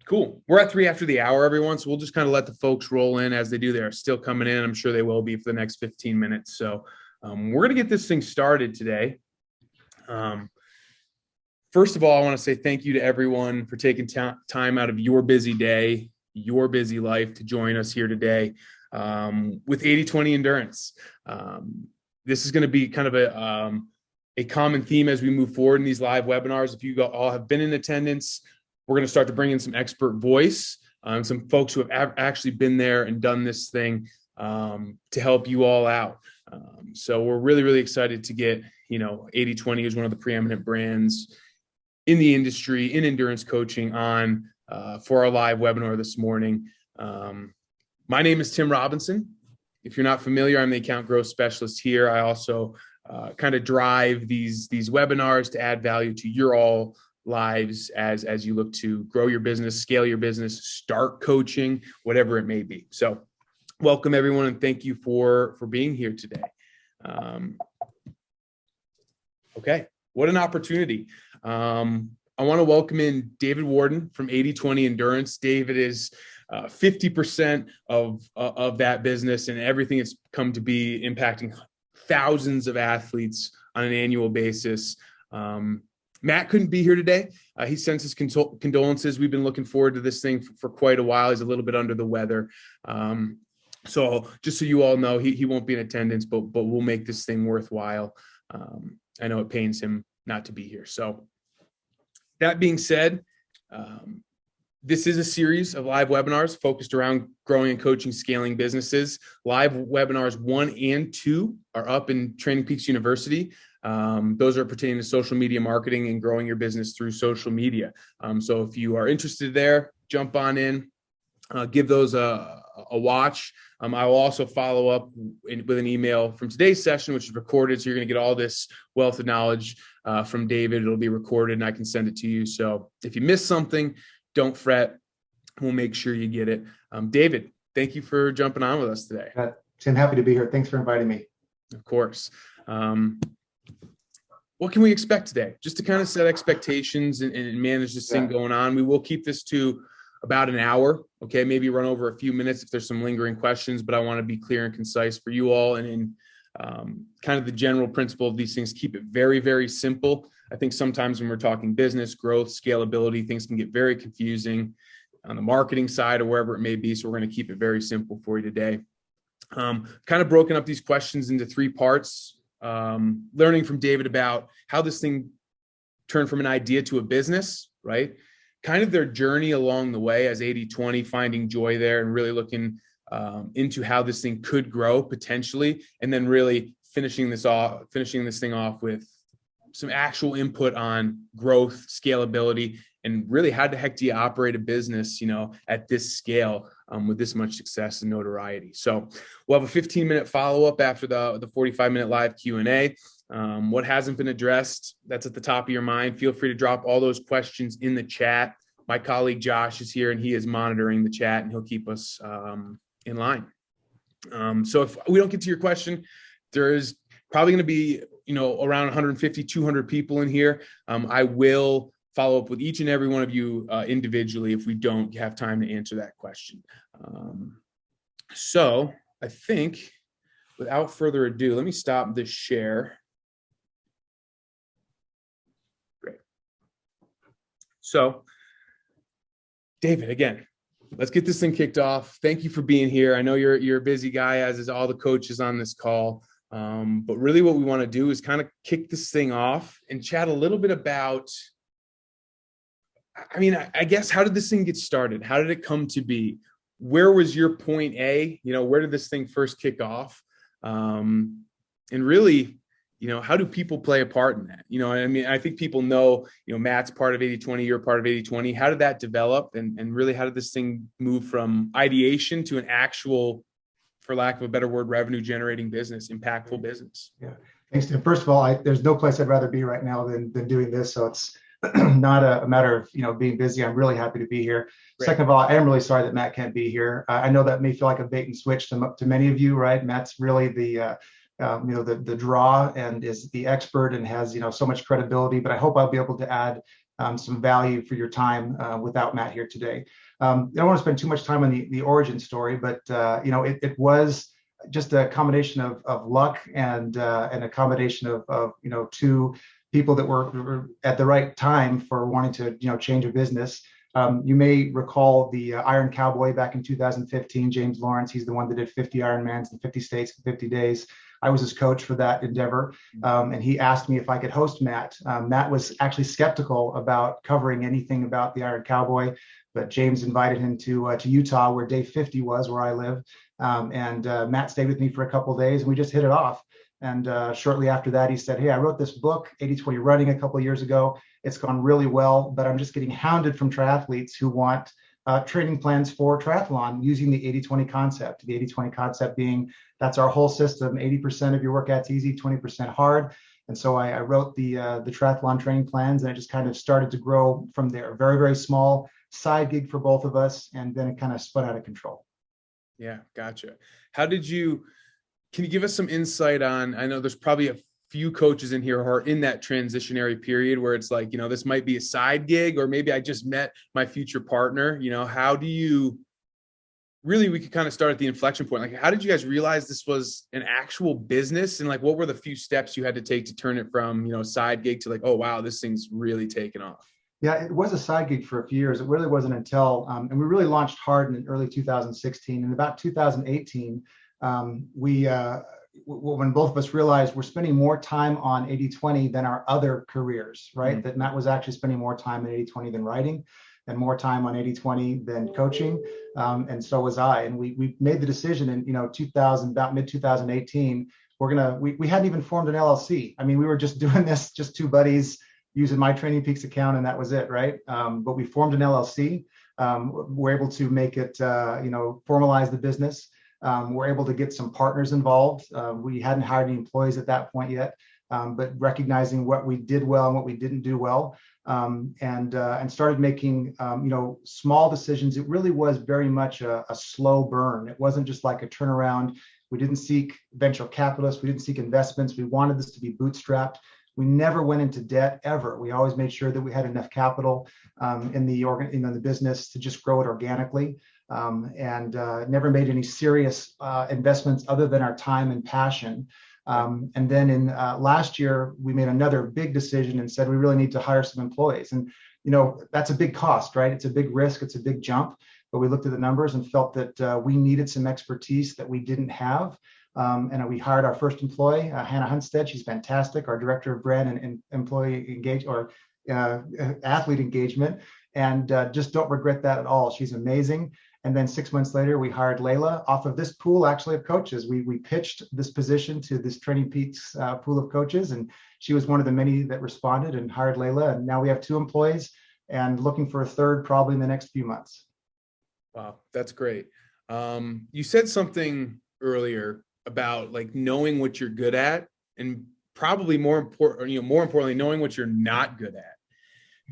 Cool. We're at 3 after the hour, everyone. So we'll just kind of let the folks roll in as they do. They're still coming in. I'm sure they will be for the next 15 minutes. So we're going to get this thing started today. First of all, I want to say thank you to everyone for taking time out of your busy day, your busy life to join us here today with 80/20 Endurance. This is going to be kind of a common theme as we move forward in these live webinars. If you all have been in attendance, we're going to start to bring in some expert voice, some folks who have actually been there and done this thing to help you all out. So we're really, really excited to get, 80/20 is one of the preeminent brands in the industry, in endurance coaching on for our live webinar this morning. My name is Tim Robinson. If you're not familiar, I'm the account growth specialist here. I also kind of drive these webinars to add value to your all lives as you look to grow your business, scale your business, start coaching, whatever it may be. So welcome everyone, and thank you for being here today. Okay, what an opportunity. I want to welcome in David Warden from 80/20 Endurance. David is 50% of that business and everything it's come to be, impacting thousands of athletes on an annual basis. Matt couldn't be here today. He sends his condolences. We've been looking forward to this thing for quite a while. He's a little bit under the weather. So just so you all know, he won't be in attendance, but we'll make this thing worthwhile. I know it pains him not to be here. So that being said, this is a series of live webinars focused around growing and coaching, scaling businesses. Live webinars 1 and 2 are up in Training Peaks University. Those are pertaining to social media marketing and growing your business through social media. So if you are interested there, jump on in, give those a watch. I will also follow up with an email from today's session, which is recorded. So you're going to get all this wealth of knowledge from David. It'll be recorded and I can send it to you. So if you miss something, don't fret. We'll make sure you get it. David, thank you for jumping on with us today. Tim, happy to be here. Thanks for inviting me. Of course. What can we expect today? Just to kind of set expectations and manage this thing going on. We will keep this to about an hour. Okay. Maybe run over a few minutes if there's some lingering questions, but I want to be clear and concise for you all. And in kind of the general principle of these things, keep it very, very simple. I think sometimes when we're talking business, growth, scalability, things can get very confusing on the marketing side or wherever it may be. So we're going to keep it very simple for you today. Kind of broken up these questions into 3 parts. Learning from David about how this thing turned from an idea to a business, right? Kind of their journey along the way as 80/20, finding joy there and really looking into how this thing could grow potentially, and then really finishing this thing off with some actual input on growth, scalability, and really how the heck do you operate a business, at this scale with this much success and notoriety. So we'll have a 15-minute follow-up after the 45-minute live Q&A. What hasn't been addressed, that's at the top of your mind. Feel free to drop all those questions in the chat. My colleague Josh is here and he is monitoring the chat and he'll keep us in line. So if we don't get to your question, there is probably going to be, around 150, 200 people in here. I will follow up with each and every one of you individually if we don't have time to answer that question. So I think without further ado, let me stop this share. Great. So David, again, let's get this thing kicked off. Thank you for being here. I know you're a busy guy, as is all the coaches on this call. But really what we want to do is kind of kick this thing off and chat a little bit about, I guess, how did this thing get started? How did it come to be? Where was your point A? Where did this thing first kick off? And really, how do people play a part in that? I think people know, Matt's part of 80/20, you're part of 80/20. How did that develop? And really, how did this thing move from ideation to an actual, for lack of a better word, revenue generating business, impactful business? Yeah. Thanks, Tim. First of all, there's no place I'd rather be right now than doing this. So it's not a matter of, being busy. I'm really happy to be here. Great. Second of all, I am really sorry that Matt can't be here. I know that may feel like a bait and switch to many of you, right? Matt's really the draw and is the expert and has, so much credibility, but I hope I'll be able to add some value for your time without Matt here today. I don't want to spend too much time on the origin story, but it was just a combination of luck and a combination of two people that were at the right time for wanting to change a business. You may recall the Iron Cowboy back in 2015, James Lawrence. He's the one that did 50 Ironmans in 50 states in 50 days. I was his coach for that endeavor, and he asked me if I could host Matt. Matt was actually skeptical about covering anything about the Iron Cowboy, but James invited him to Utah, where day 50 was, where I live, and Matt stayed with me for a couple of days, and we just hit it off. And shortly after that, he said, "Hey, I wrote this book, 80-20 Running, a couple of years ago. It's gone really well, but I'm just getting hounded from triathletes who want training plans for triathlon using the 80-20 concept. The 80-20 concept being that's our whole system. 80% of your workout's easy, 20% hard." And so I wrote the triathlon training plans, and it just kind of started to grow from there. Very, very small side gig for both of us, and then it kind of spun out of control. Yeah, gotcha. Can you give us some insight on, I know there's probably a few coaches in here who are in that transitionary period where it's like, this might be a side gig, or maybe I just met my future partner. How do you really, we could kind of start at the inflection point. Like, how did you guys realize this was an actual business? And like, what were the few steps you had to take to turn it from, side gig to like, oh, wow, this thing's really taken off? Yeah, it was a side gig for a few years. It really wasn't until, and we really launched hard in early 2016. In about 2018, when both of us realized we're spending more time on 80-20 than our other careers, right? That Matt was actually spending more time on 80-20 than writing, and more time on 80-20 than coaching, and so was I. And we made the decision in about mid 2018, we hadn't even formed an LLC. I mean, we were just doing this, just two buddies using my Training Peaks account, and that was it, right? But we formed an LLC. We're able to make it, formalize the business. We're able to get some partners involved. We hadn't hired any employees at that point yet, but recognizing what we did well and what we didn't do well, and started making small decisions. It really was very much a slow burn. It wasn't just like a turnaround. We didn't seek venture capitalists. We didn't seek investments. We wanted this to be bootstrapped. We never went into debt ever. We always made sure that we had enough capital in the business to just grow it organically. And never made any serious investments other than our time and passion. And then in last year, we made another big decision and said we really need to hire some employees. And that's a big cost, right? It's a big risk. It's a big jump. But we looked at the numbers and felt that we needed some expertise that we didn't have. And we hired our first employee, Hannah Hunstead. She's fantastic, our director of brand and employee athlete engagement. And just don't regret that at all. She's amazing. And then 6 months later, we hired Layla off of this pool, actually, of coaches. We pitched this position to this Training Peaks pool of coaches, and she was one of the many that responded and hired Layla. And now we have 2 employees and looking for a third probably in the next few months. Wow, that's great. You said something earlier about like knowing what you're good at, and probably more importantly, knowing what you're not good at.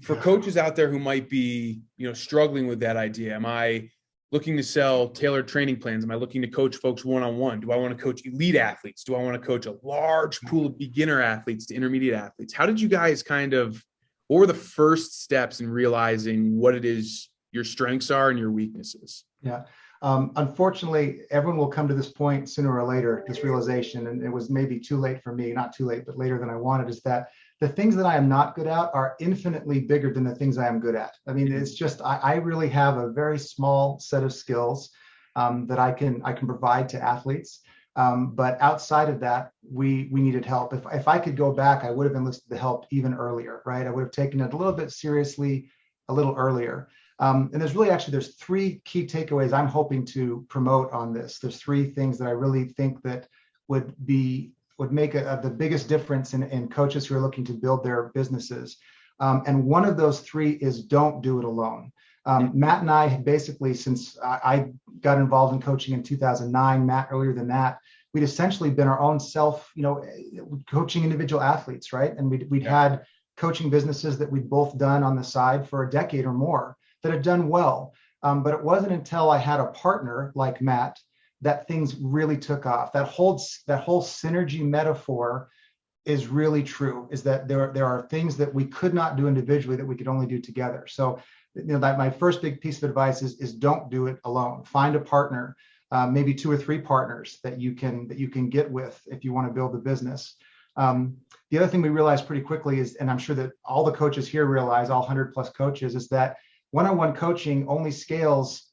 For coaches out there who might be, struggling with that idea, am I looking to sell tailored training plans? Am I looking to coach folks one-on-one? Do I want to coach elite athletes? Do I want to coach a large pool of beginner athletes to intermediate athletes? How did you guys what were the first steps in realizing what it is your strengths are and your weaknesses? Yeah. Unfortunately, everyone will come to this point sooner or later, this realization, and it was maybe too late for me, not too late, but later than I wanted, is that the things that I am not good at are infinitely bigger than the things I am good at. I mean, it's just, I really have a very small set of skills that I can provide to athletes. But outside of that, we needed help. If I could go back, I would have enlisted the help even earlier, right? I would have taken it a little bit seriously a little earlier. And there's 3 key takeaways I'm hoping to promote on this. There's 3 things that I really think that would make the biggest difference in coaches who are looking to build their businesses. And one of those 3 is don't do it alone. Matt and I had basically, since I got involved in coaching in 2009, Matt earlier than that, we'd essentially been our own coaching individual athletes, right? And we'd had coaching businesses that we'd both done on the side for a decade or more that had done well. But it wasn't until I had a partner like Matt that things really took off. That whole synergy metaphor is really true, is that there are things that we could not do individually that we could only do together. So, that my first big piece of advice is don't do it alone. Find a partner, maybe 2 or 3 partners that you can get with if you want to build the business. The other thing we realized pretty quickly is, and I'm sure that all the coaches here realize, all 100+ coaches, is that one-on-one coaching only scales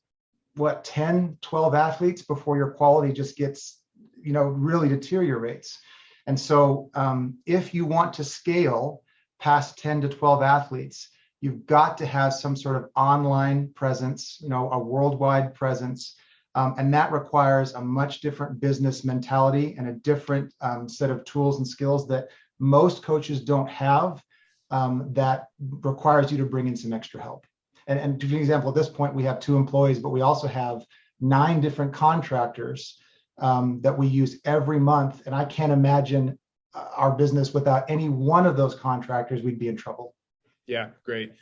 10, 12 athletes before your quality just gets, really deteriorates. And so if you want to scale past 10 to 12 athletes, you've got to have some sort of online presence, a worldwide presence. And that requires a much different business mentality and a different set of tools and skills that most coaches don't have, that requires you to bring in some extra help. And to give you an example, at this point, we have 2 employees, but we also have 9 different contractors that we use every month. And I can't imagine our business without any one of those contractors. We'd be in trouble. Yeah, great.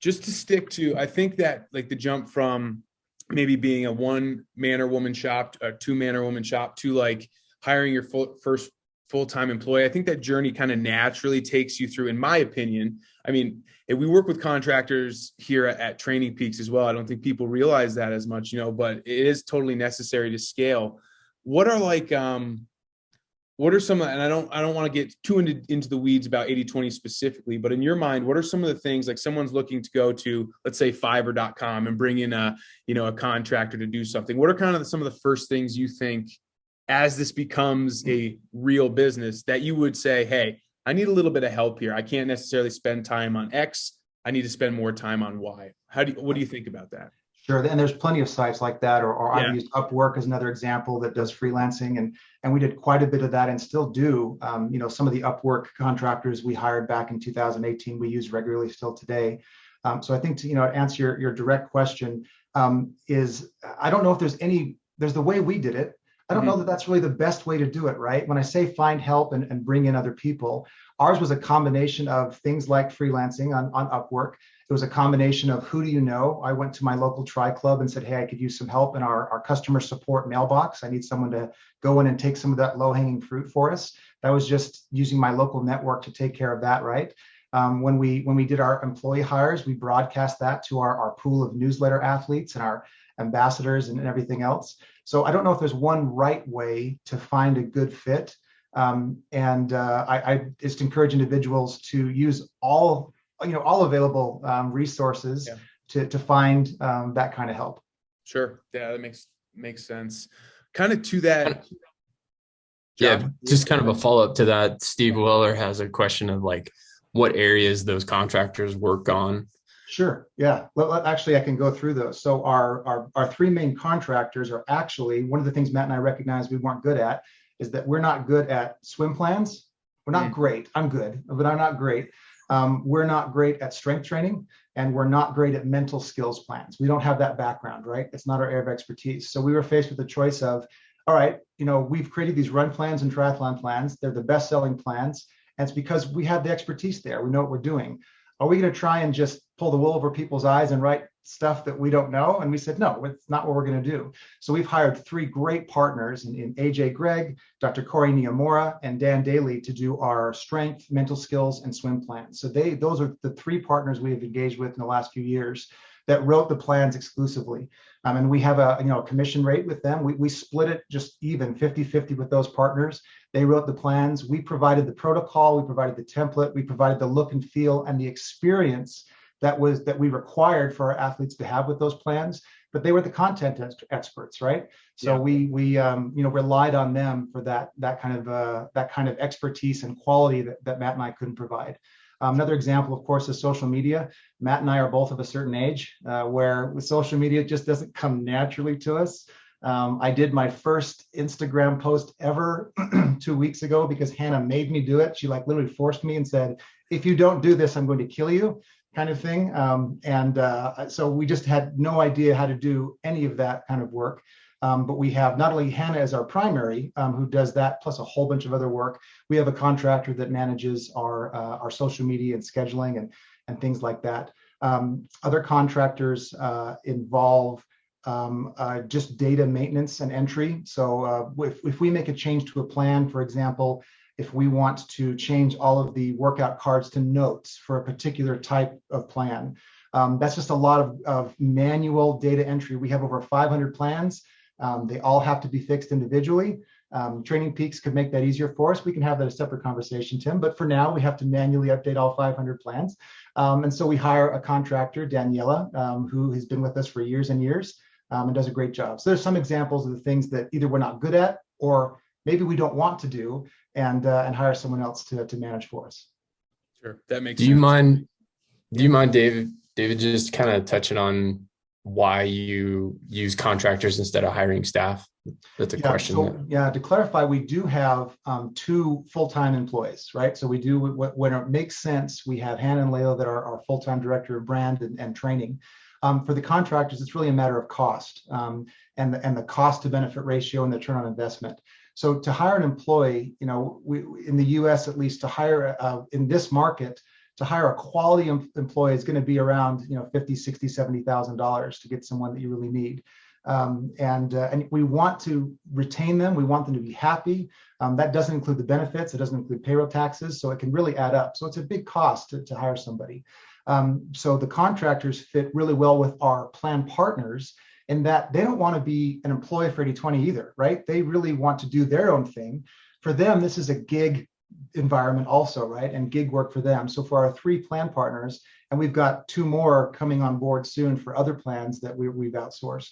Just to stick to, I think that like the jump from maybe being a 1-man or woman shop, a 2-man or woman shop, to like hiring your first full-time employee, I think that journey kind of naturally takes you through, in my opinion. I mean, if we work with contractors here at Training Peaks as well, I don't think people realize that as much, but it is totally necessary to scale. What are what are some, and I don't want to get too into the weeds about 80/20 specifically, but in your mind, what are some of the things, like someone's looking to go to, let's say Fiverr.com and bring in a contractor to do something? What are kind of some of the first things you think, as this becomes a real business, that you would say, hey, I need a little bit of help here. I can't necessarily spend time on X. I need to spend more time on Y. What do you think about that? Sure. And there's plenty of sites like that, or I've used Upwork as another example that does freelancing. And we did quite a bit of that and still do. Some of the Upwork contractors we hired back in 2018, we use regularly still today. So I think to answer your direct question, is I don't know if there's the way we did it. I don't know that that's really the best way to do it, right? When I say find help and bring in other people, ours was a combination of things like freelancing on Upwork. It was a combination of who do you know? I went to my local tri club and said, hey, I could use some help in our customer support mailbox. I need someone to go in and take some of that low-hanging fruit for us. That was just using my local network to take care of that, right? When we did our employee hires, we broadcast that to our pool of newsletter athletes and our ambassadors and everything else. So I don't know if there's one right way to find a good fit. I just encourage individuals to use all available resources to find that kind of help. Sure. Yeah, that makes sense. Kind of to that. Yeah, just kind of a follow-up to that. Steve Weller has a question of like what areas those contractors work on. Sure. Yeah. Well, actually, I can go through those. So our 3 main contractors are actually, one of the things Matt and I recognized we weren't good at is that we're not good at swim plans. We're not great. I'm good, but I'm not great. We're not great at strength training, and we're not great at mental skills plans. We don't have that background, right? It's not our area of expertise. So we were faced with the choice of, all right, we've created these run plans and triathlon plans. They're the best-selling plans. And it's because we have the expertise there. We know what we're doing. Are we going to try and just pull the wool over people's eyes and write stuff that we don't know? And we said, no, it's not what we're going to do. So we've hired 3 great partners in AJ Gregg, Dr. Corey Niyamura, and Dan Daly to do our strength, mental skills, and swim plans. So those are the 3 partners we have engaged with in the last few years that wrote the plans exclusively. And we have a commission rate with them. We split it just even 50-50 with those partners. They wrote the plans. We provided the protocol. We provided the template. We provided the look and feel and the experience that we required for our athletes to have with those plans. But they were the content experts, right? So we relied on them for that kind of expertise and quality that Matt and I couldn't provide. Another example, of course, is social media. Matt and I are both of a certain age where with social media, it just doesn't come naturally to us. I did my first Instagram post ever 2 weeks ago because Hannah made me do it. She literally forced me and said, if you don't do this, I'm going to kill you, kind of thing. So we just had no idea how to do any of that kind of work. But we have not only Hannah as our primary, who does that, plus a whole bunch of other work. We have a contractor that manages our social media and scheduling and things like that. Other contractors involve just data maintenance and entry. So if we make a change to a plan, for example, if we want to change all of the workout cards to notes for a particular type of plan. That's just a lot of manual data entry. We have over 500 plans. They all have to be fixed individually. Training Peaks could make that easier for us. We can have that a separate conversation, Tim, but for now we have to manually update all 500 plans. And so we hire a contractor, Daniela, who has been with us for years and years and does a great job. So there's some examples of the things that either we're not good at or maybe we don't want to do, and hire someone else to manage for us. Sure, that makes sense. Do you mind, David, just kind of touching on why you use contractors instead of hiring staff? That's a question. So, to clarify, we do have 2 full-time employees, right? So we do, when it makes sense, we have Hannah and Layla that are our full-time director of brand and training. For the contractors, it's really a matter of cost and the cost to benefit ratio and the return on investment. So to hire an employee, we, in the U.S. at least, to hire in this market, to hire a quality employee is going to be around $50,000, $60,000, $70,000 to get someone that you really need. And we want to retain them. We want them to be happy. That doesn't include the benefits. It doesn't include payroll taxes. So it can really add up. So it's a big cost to hire somebody. So the contractors fit really well with our plan partners in that they don't want to be an employee for 80/20 either, right? They really want to do their own thing. For them, this is a gig environment also, right? And gig work for them. So for our 3 plan partners, and we've got 2 more coming on board soon for other plans that we've outsourced,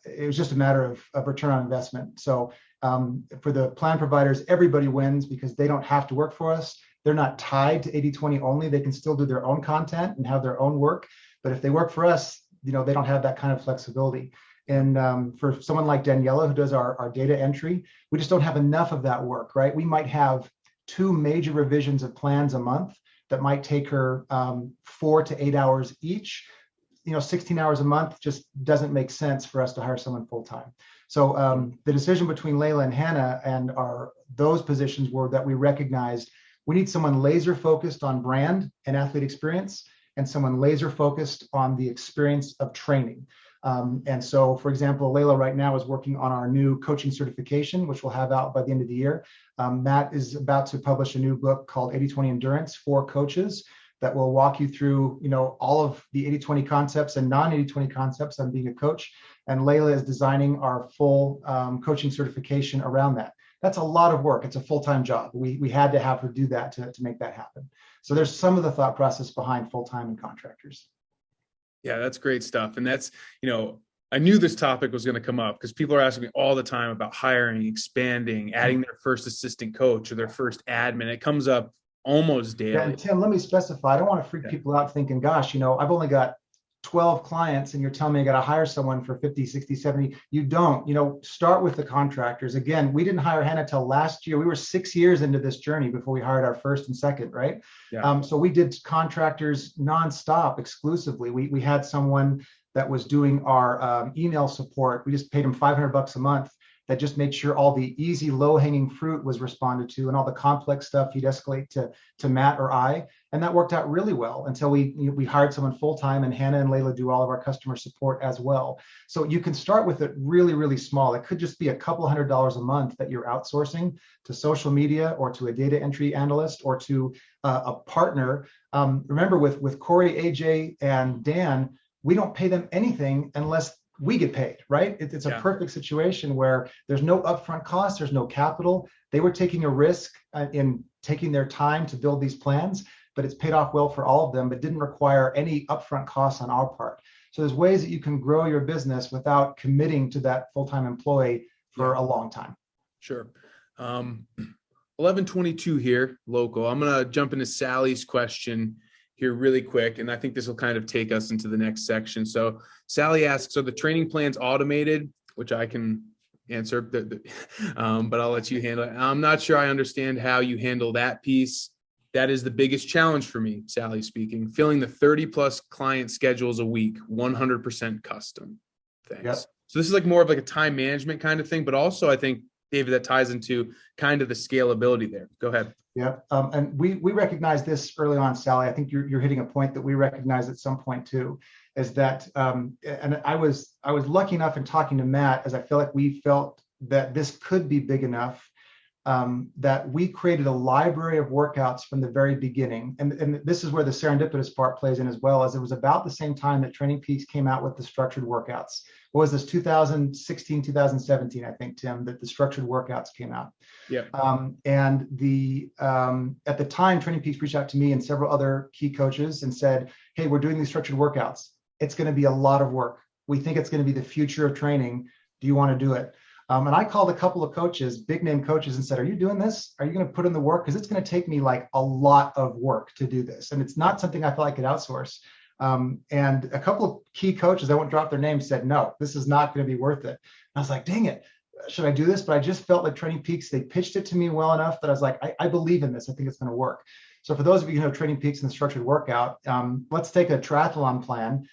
it was just a matter of return on investment. So for the plan providers, everybody wins because they don't have to work for us. They're not tied to 80/20 only. They can still do their own content and have their own work. But if they work for us, they don't have that kind of flexibility. And for someone like Daniela, who does our data entry, we just don't have enough of that work, right? We might have 2 major revisions of plans a month that might take her 4 to 8 hours each. 16 hours a month just doesn't make sense for us to hire someone full time. So the decision between Layla and Hannah and those positions were that we recognized we need someone laser focused on brand and athlete experience, and someone laser focused on the experience of training. And so, for example, Layla right now is working on our new coaching certification, which we'll have out by the end of the year. Matt is about to publish a new book called 80/20 Endurance for Coaches that will walk you through, all of the 80/20 concepts and non-80/20 concepts on being a coach. And Layla is designing our full coaching certification around that. That's a lot of work. It's a full-time job. We had to have her do that to make that happen. So there's some of the thought process behind full-time and contractors. Yeah, that's great stuff. And that's, I knew this topic was going to come up because people are asking me all the time about hiring, expanding, adding their first assistant coach or their first admin. It comes up almost daily. Yeah, and Tim, let me specify. I don't want to freak people out thinking, gosh, I've only got 12 clients and you're telling me I got to hire someone for 50, 60, 70. You don't, start with the contractors. Again, we didn't hire Hannah till last year. We were 6 years into this journey before we hired our first and second, right? Yeah. So we did contractors nonstop exclusively. We had someone that was doing our email support. We just paid him $500 a month. That just made sure all the easy, low-hanging fruit was responded to, and all the complex stuff he'd escalate to Matt or I, and that worked out really well until we hired someone full-time, and Hannah and Layla do all of our customer support as well. So you can start with it really, really small. It could just be a couple $100 a month that you're outsourcing to social media or to a data entry analyst or to a partner. Remember, with Corey, AJ, and Dan, we don't pay them anything unless we get paid, right? It's a perfect situation where there's no upfront cost, there's no capital. They were taking a risk in taking their time to build these plans, but it's paid off well for all of them, but didn't require any upfront costs on our part. So there's ways that you can grow your business without committing to that full-time employee for a long time. Sure. 1122 here, local. I'm going to jump into Sally's question here really quick, and I think this will kind of take us into the next section. So Sally asks, so the training plan's automated, which I can answer, but I'll let you handle it. I'm not sure I understand how you handle that piece. That is the biggest challenge for me, Sally speaking, filling the 30 plus client schedules a week, 100% custom. Thanks. Yep. So this is more of a time management kind of thing, but also I think, David, that ties into kind of the scalability there. Go ahead. Yeah, and we recognize this early on, Sally. I think you're hitting a point that we recognize at some point too, is that, and I was lucky enough in talking to Matt, as I feel like we felt that this could be big enough that we created a library of workouts from the very beginning. And this is where the serendipitous part plays in as well, as it was about the same time that Training Peaks came out with the structured workouts. What was this, 2016, 2017, I think, Tim, that the structured workouts came out. Yeah. And at the time, Training Peaks reached out to me and several other key coaches and said, hey, we're doing these structured workouts. It's going to be a lot of work. We think it's going to be the future of training. Do you want to do it? And I called a couple of coaches, big name coaches, and said, are you doing this? Are you going to put in the work? Because it's going to take me like a lot of work to do this. And it's not something I feel I could outsource. And a couple of key coaches, I won't drop their names, said, no, this is not going to be worth it. And I was like, dang it, should I do this? But I just felt like Training Peaks, they pitched it to me well enough that I was like, I believe in this. I think it's going to work. So for those of you who know Training Peaks and the structured workout, let's take a triathlon plan.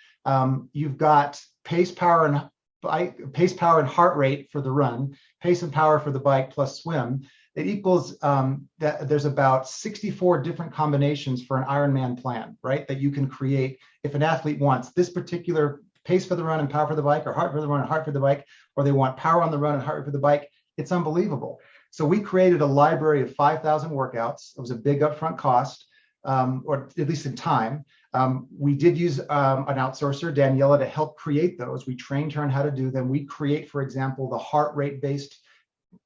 You've got pace, power, and heart rate for the run, pace and power for the bike plus swim. It equals that there's about 64 different combinations for an Ironman plan, right? That you can create if an athlete wants this particular pace for the run and power for the bike, or heart for the run and heart for the bike, or they want power on the run and heart for the bike. It's unbelievable. So we created a library of 5,000 workouts. It was a big upfront cost, or at least in time. We did use an outsourcer, Daniela, to help create those. We trained her on how to do them. We create, for example, the heart rate based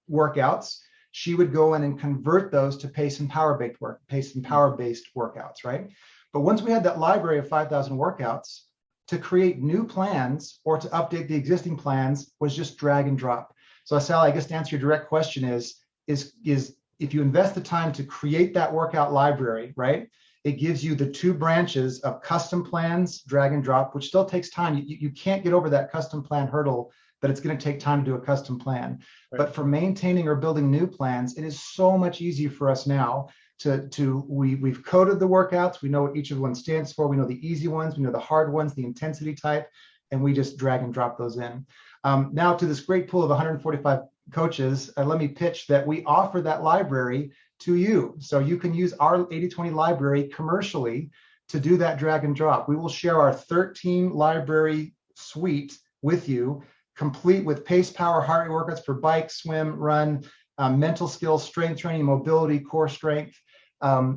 workouts. She would go in and convert those to pace and power based workouts, right? But once we had that library of 5,000 workouts, to create new plans or to update the existing plans was just drag and drop. So Sally, I guess to answer your direct question is if you invest the time to create that workout library, right? It gives you the two branches of custom plans, drag and drop, which still takes time. You can't get over that custom plan hurdle, that it's going to take time to do a custom plan. Right. But for maintaining or building new plans, it is so much easier for us now we've coded the workouts. We know what each of one stands for. We know the easy ones, we know the hard ones, the intensity type, and we just drag and drop those in. Now to this great pool of 145 coaches, let me pitch that we offer that library to you. So you can use our 80/20 library commercially to do that drag and drop. We will share our 13 library suite with you, complete with pace, power, heart rate workouts for bike, swim, run, mental skills, strength training, mobility, core strength,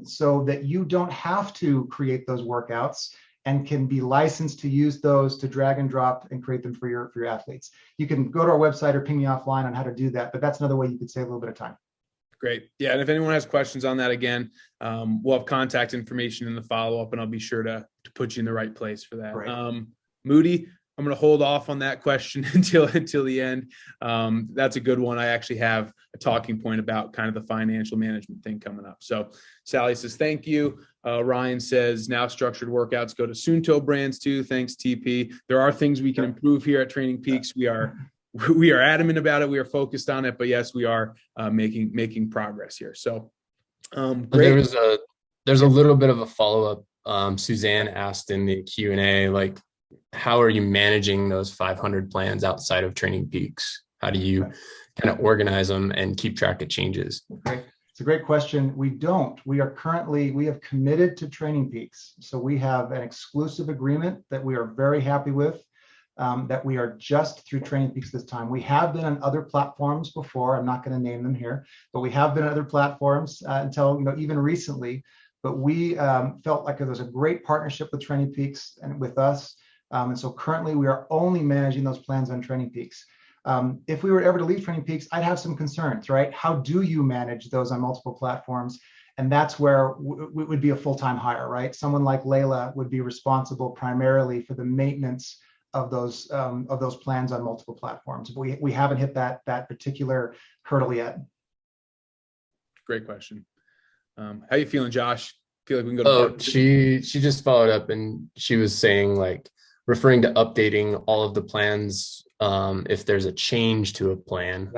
so that you don't have to create those workouts and can be licensed to use those to drag and drop and create them for your athletes. You can go to our website or ping me offline on how to do that, but that's another way you could save a little bit of time. Great. Yeah. And if anyone has questions on that, again, we'll have contact information in the follow-up, and I'll be sure to put you in the right place for that. Right. Moody, I'm going to hold off on that question until the end. That's a good one. I actually have a talking point about kind of the financial management thing coming up. So Sally says, thank you. Ryan says, now structured workouts go to Suunto brands too. Thanks, TP. There are things we can improve here at Training Peaks. We are adamant about it. We are focused on it, but yes, we are making progress here. So great. There's a little bit of a follow-up. Suzanne asked in the Q&A, like, how are you managing those 500 plans outside of Training Peaks? How do you kind of organize them and keep track of changes? Okay. It's a great question. We have committed to Training Peaks. So we have an exclusive agreement that we are very happy with, that we are just through Training Peaks this time. We have been on other platforms before. I'm not going to name them here, but we have been on other platforms until even recently. But we felt like there was a great partnership with Training Peaks and with us. And so currently we are only managing those plans on Training Peaks. If we were ever to leave Training Peaks, I'd have some concerns, right? How do you manage those on multiple platforms? And that's where it would be a full-time hire, right? Someone like Layla would be responsible primarily for the maintenance of those plans on multiple platforms. But we haven't hit that particular hurdle yet. Great question. How you feeling, Josh? Feel like we can go to she just followed up, and she was saying, like, referring to updating all of the plans if there's a change to a plan.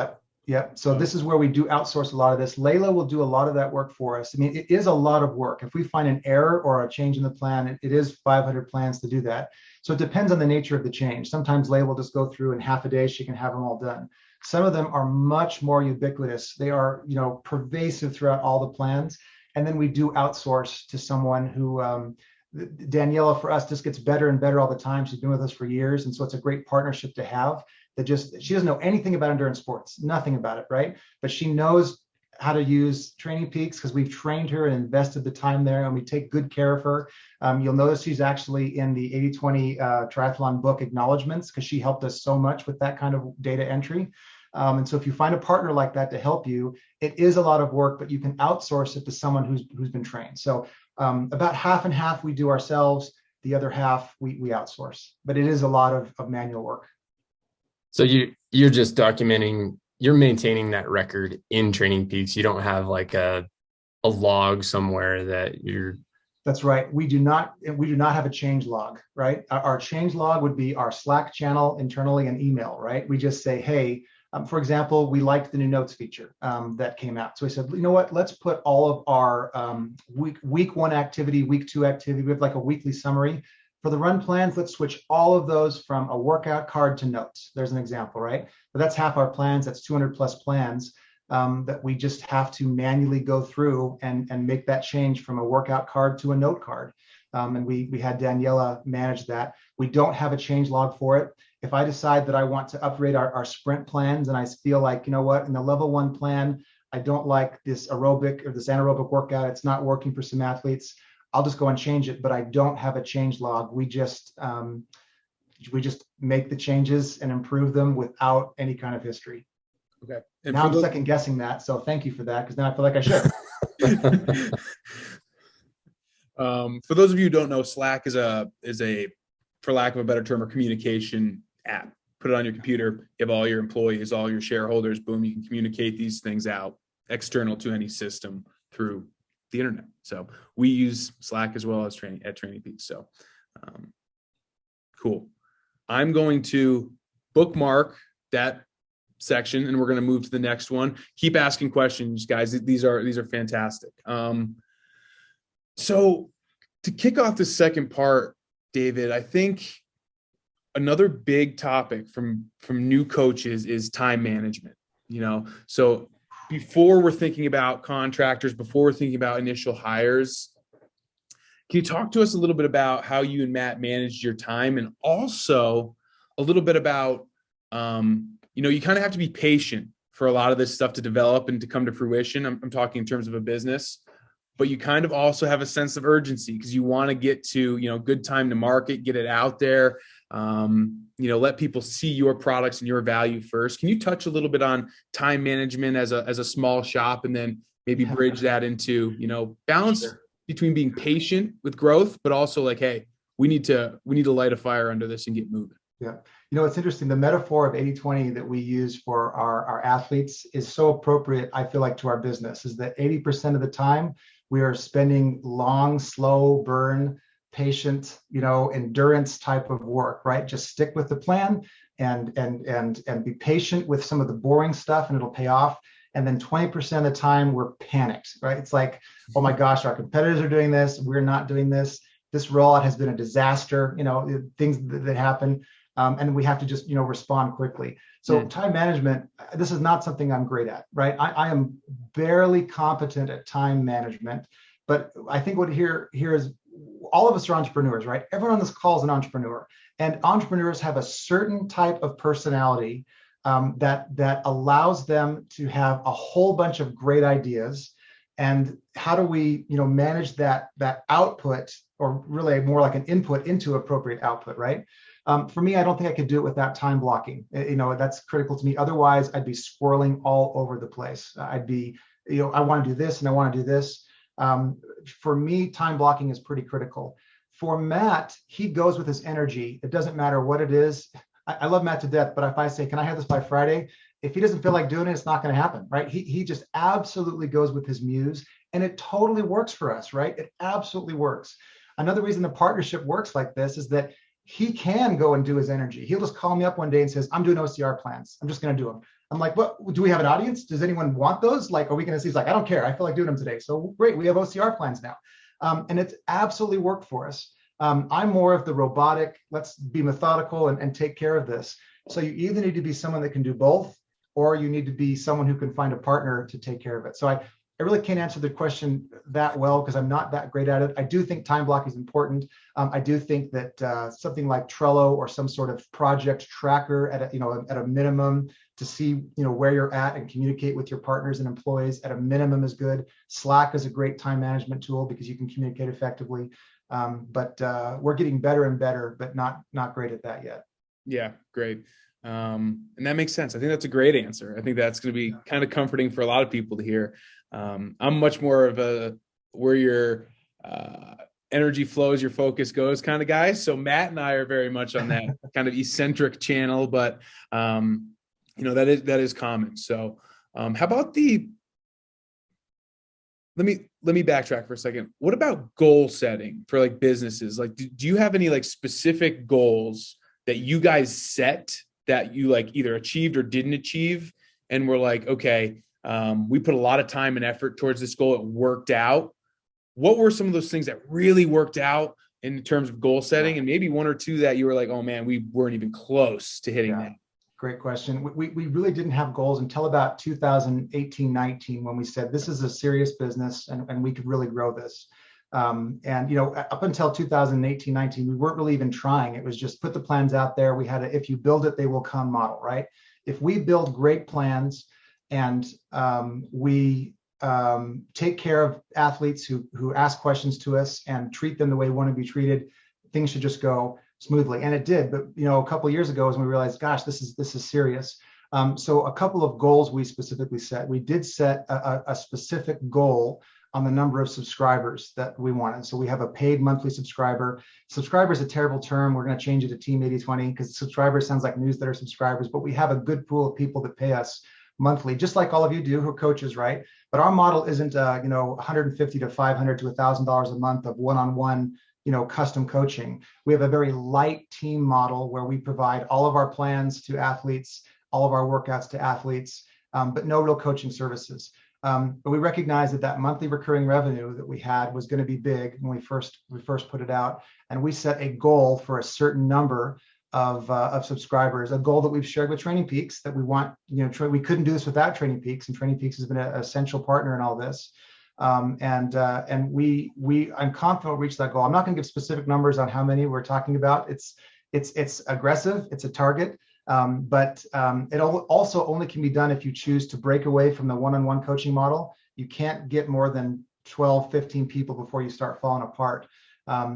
Yep. So this is where we do outsource a lot of this. Layla will do a lot of that work for us. I mean, it is a lot of work. If we find an error or a change in the plan, it is 500 plans to do that. So it depends on the nature of the change. Sometimes Layla will just go through in half a day, she can have them all done. Some of them are much more ubiquitous. They are, pervasive throughout all the plans. And then we do outsource to someone who, Daniela, for us, just gets better and better all the time. She's been with us for years. And so it's a great partnership to have. She doesn't know anything about endurance sports, nothing about it, right? But she knows how to use Training Peaks because we've trained her and invested the time there, and we take good care of her. You'll notice she's actually in the 80/20 triathlon book acknowledgments because she helped us so much with that kind of data entry. And so if you find a partner like that to help you, it is a lot of work, but you can outsource it to someone who's been trained. So about half and half we do ourselves, the other half we outsource, but it is a lot of manual work. So you're just documenting, you're maintaining that record in Training Peaks. You don't have like a log somewhere that you're. That's right. We do not have a change log, right? Our change log would be our Slack channel internally and email, right? We just say, hey, for example, we liked the new notes feature that came out. So we said, you know what, let's put all of our week 1 activity, week 2 activity, we have like a weekly summary. For the run plans, let's switch all of those from a workout card to notes. There's an example, right? But that's half our plans. That's 200 plus plans that we just have to manually go through and make that change from a workout card to a note card. And we had Daniela manage that. We don't have a change log for it. If I decide that I want to upgrade our sprint plans and I feel like, you know what, in the level 1 plan, I don't like this aerobic or this anaerobic workout, it's not working for some athletes, I'll just go and change it, but I don't have a change log. We just make the changes and improve them without any kind of history. Okay. And now I'm second guessing that. So thank you for that, because now I feel like I should. For those of you who don't know, Slack is a, for lack of a better term, a communication app. Put it on your computer, you have all your employees, all your shareholders, boom, you can communicate these things out external to any system through the internet. So we use Slack as well as Training Peaks. So cool. I'm going to bookmark that section and we're going to move to the next one. Keep asking questions, guys. These are fantastic. So to kick off the second part, David, I think another big topic from new coaches is time management. So before we're thinking about contractors, before we're thinking about initial hires, can you talk to us a little bit about how you and Matt managed your time, and also a little bit about, you kind of have to be patient for a lot of this stuff to develop and to come to fruition. I'm talking in terms of a business, but you kind of also have a sense of urgency because you want to get to, good time to market, get it out there, let people see your products and your value first. Can you touch a little bit on time management as a small shop, and then maybe bridge that into, balance between being patient with growth, but also like, hey, we need to light a fire under this and get moving. Yeah. It's interesting. The metaphor of 80/20 that we use for our athletes is so appropriate, I feel like, to our business, is that 80% of the time we are spending long, slow burn, patient, endurance type of work, right? Just stick with the plan and be patient with some of the boring stuff and it'll pay off. And then 20% of the time we're panicked, right? It's like, oh my gosh, our competitors are doing this. We're not doing this. This rollout has been a disaster, things that happen. And we have to just, respond quickly. So time management, this is not something I'm great at, right? I am barely competent at time management, but I think what here is all of us are entrepreneurs, right? Everyone on this call is an entrepreneur, and entrepreneurs have a certain type of personality that allows them to have a whole bunch of great ideas. And how do we, manage that output, or really more like an input into appropriate output, right? For me, I don't think I could do it without time blocking. That's critical to me. Otherwise, I'd be swirling all over the place. I'd be, I want to do this and I want to do this. For me, time blocking is pretty critical. For Matt, he goes with his energy. It doesn't matter what it is. I love Matt to death, but if I say, can I have this by Friday? If he doesn't feel like doing it, it's not going to happen, right? He just absolutely goes with his muse, and it totally works for us, right? It absolutely works. Another reason the partnership works like this is that he can go and do his energy. He'll just call me up one day and says, I'm doing OCR plans. I'm just going to do them. I'm like, what? Do we have an audience? Does anyone want those? Like, are we going to see? He's like, I don't care. I feel like doing them today. So great. We have OCR plans now. And it's absolutely worked for us. I'm more of the robotic, let's be methodical and take care of this. So you either need to be someone that can do both, or you need to be someone who can find a partner to take care of it. So I really can't answer the question that well because I'm not that great at it. I do think time block is important. I do think that something like Trello or some sort of project tracker at a minimum to see, where you're at and communicate with your partners and employees at a minimum is good. Slack is a great time management tool because you can communicate effectively. But we're getting better and better, but not great at that yet. Yeah, great. And that makes sense. I think that's a great answer. I think that's going to be kind of comforting for a lot of people to hear. I'm much more of a where your energy flows, your focus goes kind of guy. So Matt and I are very much on that kind of eccentric channel, but that is common. So how about let me backtrack for a second. What about goal setting for like businesses? Like, do you have any like specific goals that you guys set that you like either achieved or didn't achieve? And we're like, okay, we put a lot of time and effort towards this goal. It worked out. What were some of those things that really worked out in terms of goal setting? And maybe one or two that you were like, oh man, we weren't even close to hitting that. Great question. We really didn't have goals until about 2018-19 when we said this is a serious business and we could really grow this. Up until 2018-19, we weren't really even trying. It was just put the plans out there. We had a if you build it, they will come model, right? If we build great plans and we take care of athletes who ask questions to us and treat them the way we want to be treated, things should just go smoothly. And it did. But a couple of years ago, when we realized, gosh, this is serious. So a couple of goals we specifically set. We did set a specific goal on the number of subscribers that we wanted. So we have a paid monthly subscriber. Subscriber is a terrible term. We're going to change it to Team 80/20 because subscribers sounds like newsletter subscribers, but we have a good pool of people that pay us monthly, just like all of you do who are coaches, right? But our model isn't, $150 to $500 to $1,000 a month of one-on-one, custom coaching. We have a very light team model where we provide all of our plans to athletes, all of our workouts to athletes, but no real coaching services. But we recognized that monthly recurring revenue that we had was going to be big when we first put it out, and we set a goal for a certain number of subscribers, a goal that we've shared with Training Peaks that we want. We couldn't do this without Training Peaks, and Training Peaks has been an essential partner in all this. I'm confident we'll reach that goal. I'm not going to give specific numbers on how many we're talking about. It's aggressive. It's a target. But it also only can be done if you choose to break away from the one-on-one coaching model. You can't get more than 12, 15 people before you start falling apart.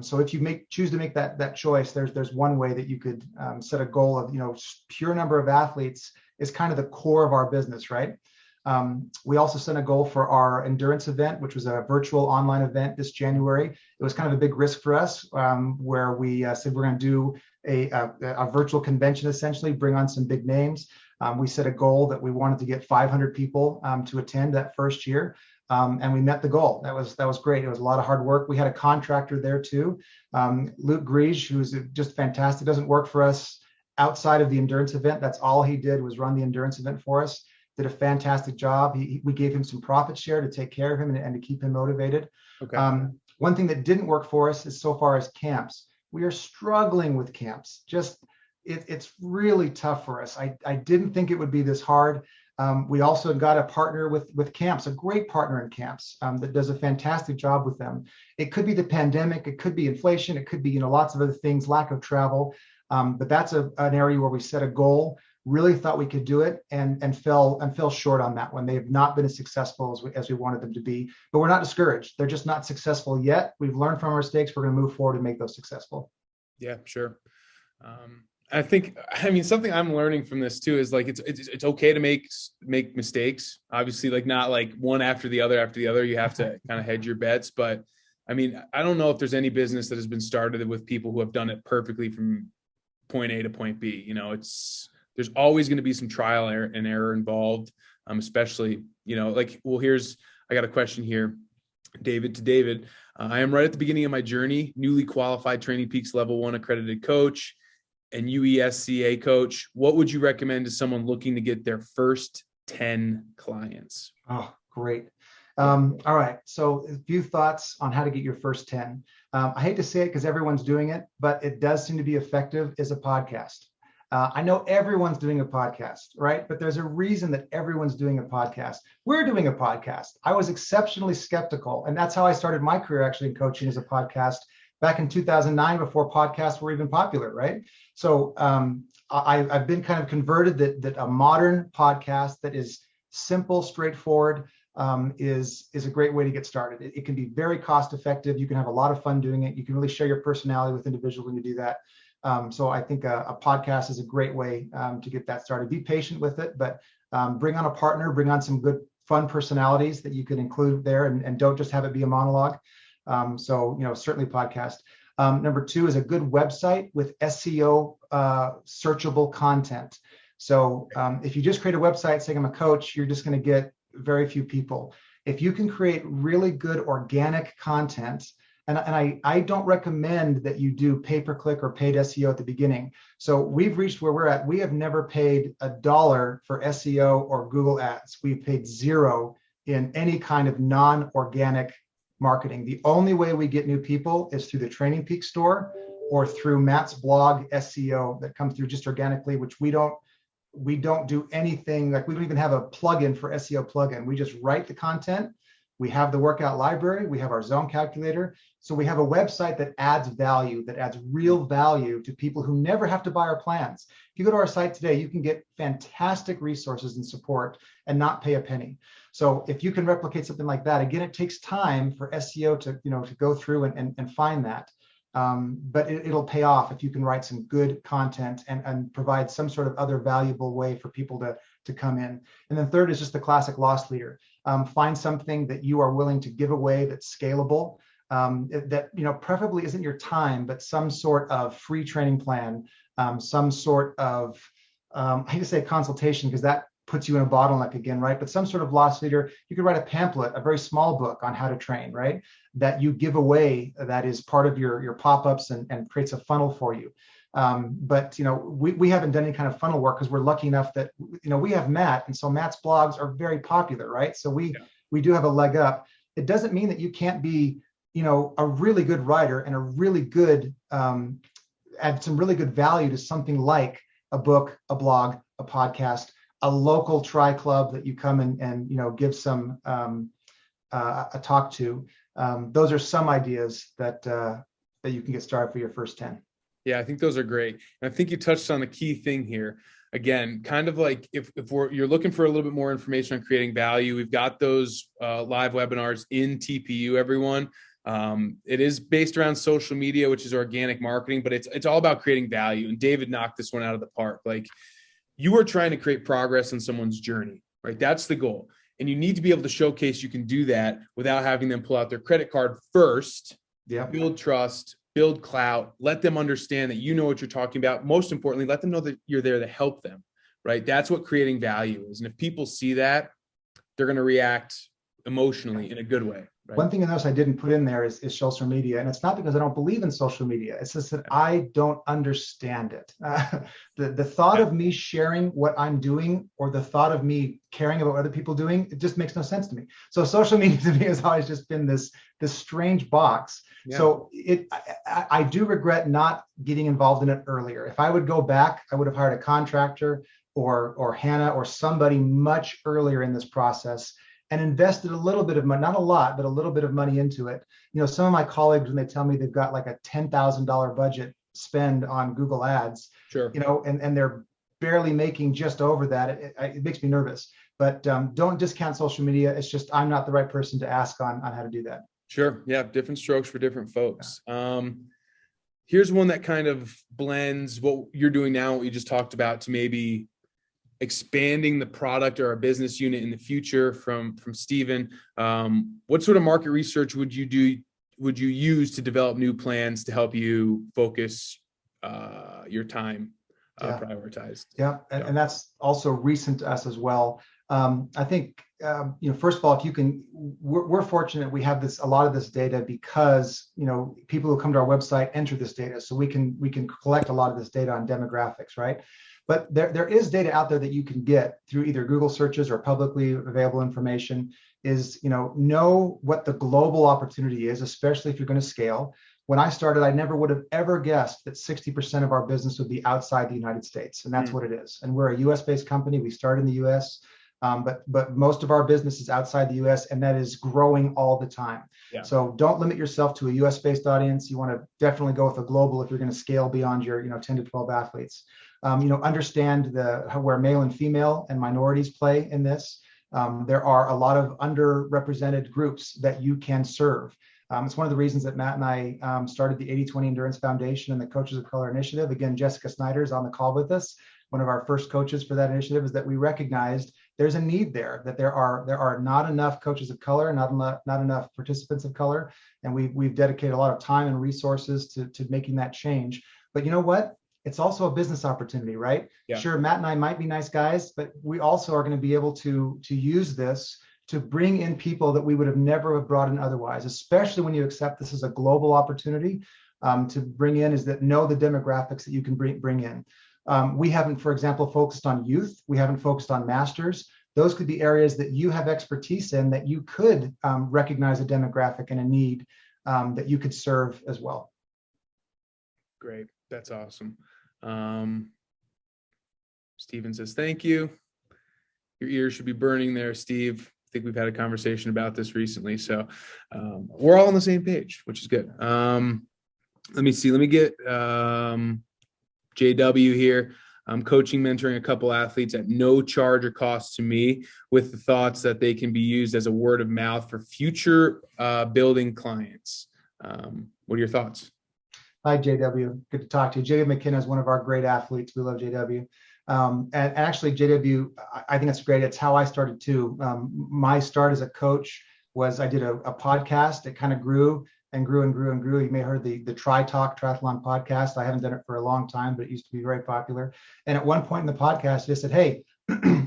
So if you choose to make that choice, there's one way that you could set a goal of, pure number of athletes is kind of the core of our business, right? We also set a goal for our endurance event, which was a virtual online event this January. It was kind of a big risk for us, where we said we're going to do a virtual convention, essentially bring on some big names. We set a goal that we wanted to get 500 people to attend that first year. And we met the goal. That was great. It was a lot of hard work. We had a contractor there too, Luke Grige, who's just fantastic. Doesn't work for us outside of the endurance event. That's all he did was run the endurance event for us. Did a fantastic job. We gave him some profit share to take care of him and to keep him motivated. Okay. One thing that didn't work for us is so far as camps. We are struggling with camps. It's really tough for us. I didn't think it would be this hard. We also got a partner with camps, a great partner in camps that does a fantastic job with them. It could be the pandemic, it could be inflation, it could be lots of other things, lack of travel. But that's an area where we set a goal, really thought we could do it, and fell short on that one. They have not been as successful as we wanted them to be, but we're not discouraged. They're just not successful yet. We've learned from our mistakes. We're going to move forward and make those successful. Yeah, sure. I mean, something I'm learning from this too is like it's okay to make mistakes. Obviously, like not like one after the other. You have to kind of hedge your bets. But I mean, I don't know if there's any business that has been started with people who have done it perfectly from point A to point B. There's always going to be some trial and error involved, especially, I got a question here, David to David. I am right at the beginning of my journey, newly qualified Training Peaks Level 1 accredited coach and UESCA coach. What would you recommend to someone looking to get their first 10 clients? Oh, great. All right. So a few thoughts on how to get your first 10. I hate to say it because everyone's doing it, but it does seem to be effective, is a podcast. I know everyone's doing a podcast, right? But there's a reason that everyone's doing a podcast. We're doing a podcast. I was exceptionally skeptical, and that's how I started my career actually in coaching, as a podcast. back in 2009 before podcasts were even popular, right? So I've been kind of converted that a modern podcast that is simple, straightforward, is a great way to get started. It can be very cost effective. You can have a lot of fun doing it. You can really share your personality with individuals when you do that. So I think a podcast is a great way to get that started. Be patient with it, but bring on a partner, bring on some good, fun personalities that you can include there, and don't just have it be a monologue. So, certainly podcast. Number 2 is a good website with SEO searchable content. So if you just create a website saying I'm a coach, you're just going to get very few people. If you can create really good organic content, and I don't recommend that you do pay-per-click or paid SEO at the beginning. So we've reached where we're at. We have never paid $1 for SEO or Google Ads. We've paid $0 in any kind of non-organic marketing. The only way we get new people is through the Training Peaks store or through Matt's blog SEO that comes through just organically, which we don't do anything, like we don't even have a plugin for SEO plugin. We just write the content. We have the workout library. We have our zone calculator. So we have a website that adds value, that adds real value to people who never have to buy our plans. If you go to our site today, you can get fantastic resources and support and not pay a penny. So if you can replicate something like that, again, it takes time for SEO to go through and find that. But it'll pay off if you can write some good content and provide some sort of other valuable way for people to come in. And then third is just the classic loss leader. Find something that you are willing to give away that's scalable, that preferably isn't your time, but some sort of free training plan, some sort of, I hate to say consultation because that puts you in a bottleneck again, right? But some sort of loss leader. You could write a pamphlet, a very small book on how to train, right? That you give away, that is part of your pop-ups and creates a funnel for you. But we haven't done any kind of funnel work because we're lucky enough that we have Matt, and so Matt's blogs are very popular, right? So we do have a leg up. It doesn't mean that you can't be a really good writer and a really good add some really good value to something like a book, a blog, a podcast, a local tri club that you come and give some a talk to. Those are some ideas that you can get started for your first 10. Yeah, I think those are great. And I think you touched on the key thing here. Again, kind of like if you're looking for a little bit more information on creating value, we've got those live webinars in TPU, everyone. It is based around social media, which is organic marketing, but it's all about creating value. And David knocked this one out of the park. Like, you are trying to create progress in someone's journey, right? That's the goal. And you need to be able to showcase you can do that without having them pull out their credit card first. Yeah. Build trust, build clout, let them understand that you know what you're talking about. Most importantly, let them know that you're there to help them, right? That's what creating value is. And if people see that, they're going to react emotionally in a good way. Right? One thing I noticed I didn't put in there is social media. And it's not because I don't believe in social media. It's just that I don't understand it. The thought of me sharing what I'm doing or the thought of me caring about what other people doing, it just makes no sense to me. So social media to me has always just been this strange box. Yeah. So I do regret not getting involved in it earlier. If I would go back, I would have hired a contractor or Hannah or somebody much earlier in this process and invested a little bit of money, not a lot, but a little bit of money into it. Some of my colleagues, when they tell me they've got like a $10,000 budget spend on Google Ads, sure, and they're barely making just over that, it makes me nervous. But don't discount social media. It's just I'm not the right person to ask on how to do that. Sure. Yeah. Different strokes for different folks. Yeah. Here's one that kind of blends what you're doing now, what you just talked about, to maybe expanding the product or a business unit in the future from Stephen. What sort of market research would you use to develop new plans to help you focus your time prioritized? Yeah. And that's also recent to us as well. I think, first of all, if you can, we're fortunate we have a lot of this data because, people who come to our website enter this data. So we can collect a lot of this data on demographics, right? But there is data out there that you can get through either Google searches or publicly available information is, know what the global opportunity is, especially if you're going to scale. When I started, I never would have ever guessed that 60% of our business would be outside the United States. And that's what it is. And we're a US-based company. We started in the US. But most of our business is outside the US, and that is growing all the time. Yeah. So don't limit yourself to a US based audience. You want to definitely go with a global if you're going to scale beyond your 10 to 12 athletes. Understand where male and female and minorities play in this. There are a lot of underrepresented groups that you can serve. It's one of the reasons that Matt and I started the 80/20 Endurance Foundation and the Coaches of Color Initiative. Again, Jessica Snyder is on the call with us. One of our first coaches for that initiative is that we recognized there's a need there, that there are not enough coaches of color, not enough participants of color, and we've dedicated a lot of time and resources to making that change. But you know what? It's also a business opportunity, right? Yeah. Sure, Matt and I might be nice guys, but we also are going to be able to use this to bring in people that we would have never have brought in otherwise, especially when you accept this as a global opportunity to bring in, is that know the demographics that you can bring in. We haven't, for example, focused on youth. We haven't focused on masters. Those could be areas that you have expertise in that you could recognize a demographic and a need that you could serve as well. Great. That's awesome. Steven says, thank you. Your ears should be burning there, Steve. I think we've had a conversation about this recently. So we're all on the same page, which is good. Let me see. Let me get JW here. I'm coaching, mentoring a couple athletes at no charge or cost to me, with the thoughts that they can be used as a word of mouth for future building clients. What are your thoughts? Hi, JW. Good to talk to you. JW McKenna is one of our great athletes. We love JW. And actually, JW, I think it's great. It's how I started too. My start as a coach was I did a podcast. It kind of grew and grew and grew and grew. You may have heard the Tri Talk Triathlon podcast. I haven't done it for a long time, but it used to be very popular. And at one point in the podcast, I said, hey,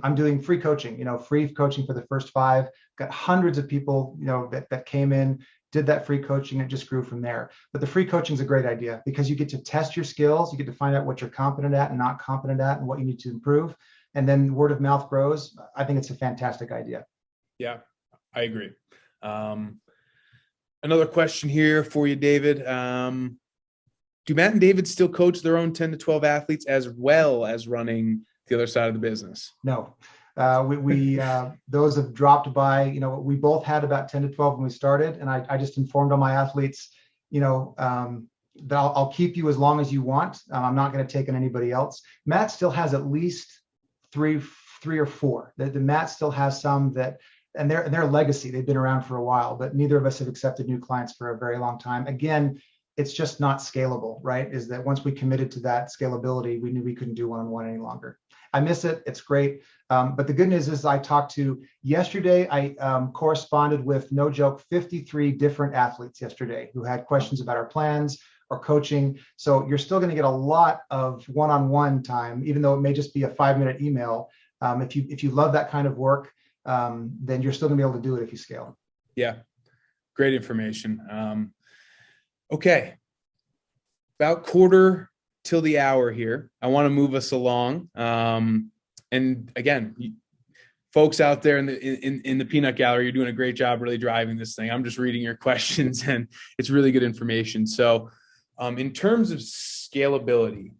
I'm doing free coaching, free coaching for the first 5. Got hundreds of people, that came in, did that free coaching. It just grew from there. But the free coaching is a great idea because you get to test your skills. You get to find out what you're competent at and not competent at and what you need to improve. And then word of mouth grows. I think it's a fantastic idea. Yeah, I agree. Another question here for you, David. Do Matt and David still coach their own 10 to 12 athletes as well as running the other side of the business? No. We those have dropped by. We both had about 10 to 12 when we started, and I just informed all my athletes, that I'll keep you as long as you want. I'm not going to take on anybody else. Matt still has at least three or four. The Matt still has some that, and their legacy. They've been around for a while, but neither of us have accepted new clients for a very long time. Again, it's just not scalable, right? Is that once we committed to that scalability, we knew we couldn't do one-on-one any longer. I miss it. It's great. But the good news is I talked to yesterday, I corresponded with, no joke, 53 different athletes yesterday who had questions about our plans or coaching. So you're still going to get a lot of one-on-one time, even though it may just be a 5-minute email. If you love that kind of work, then you're still going to be able to do it if you scale. Yeah. Great information. Okay. About quarter till the hour here. I want to move us along. And again, folks out there in the peanut gallery, you're doing a great job really driving this thing. I'm just reading your questions and it's really good information. So in terms of scalability,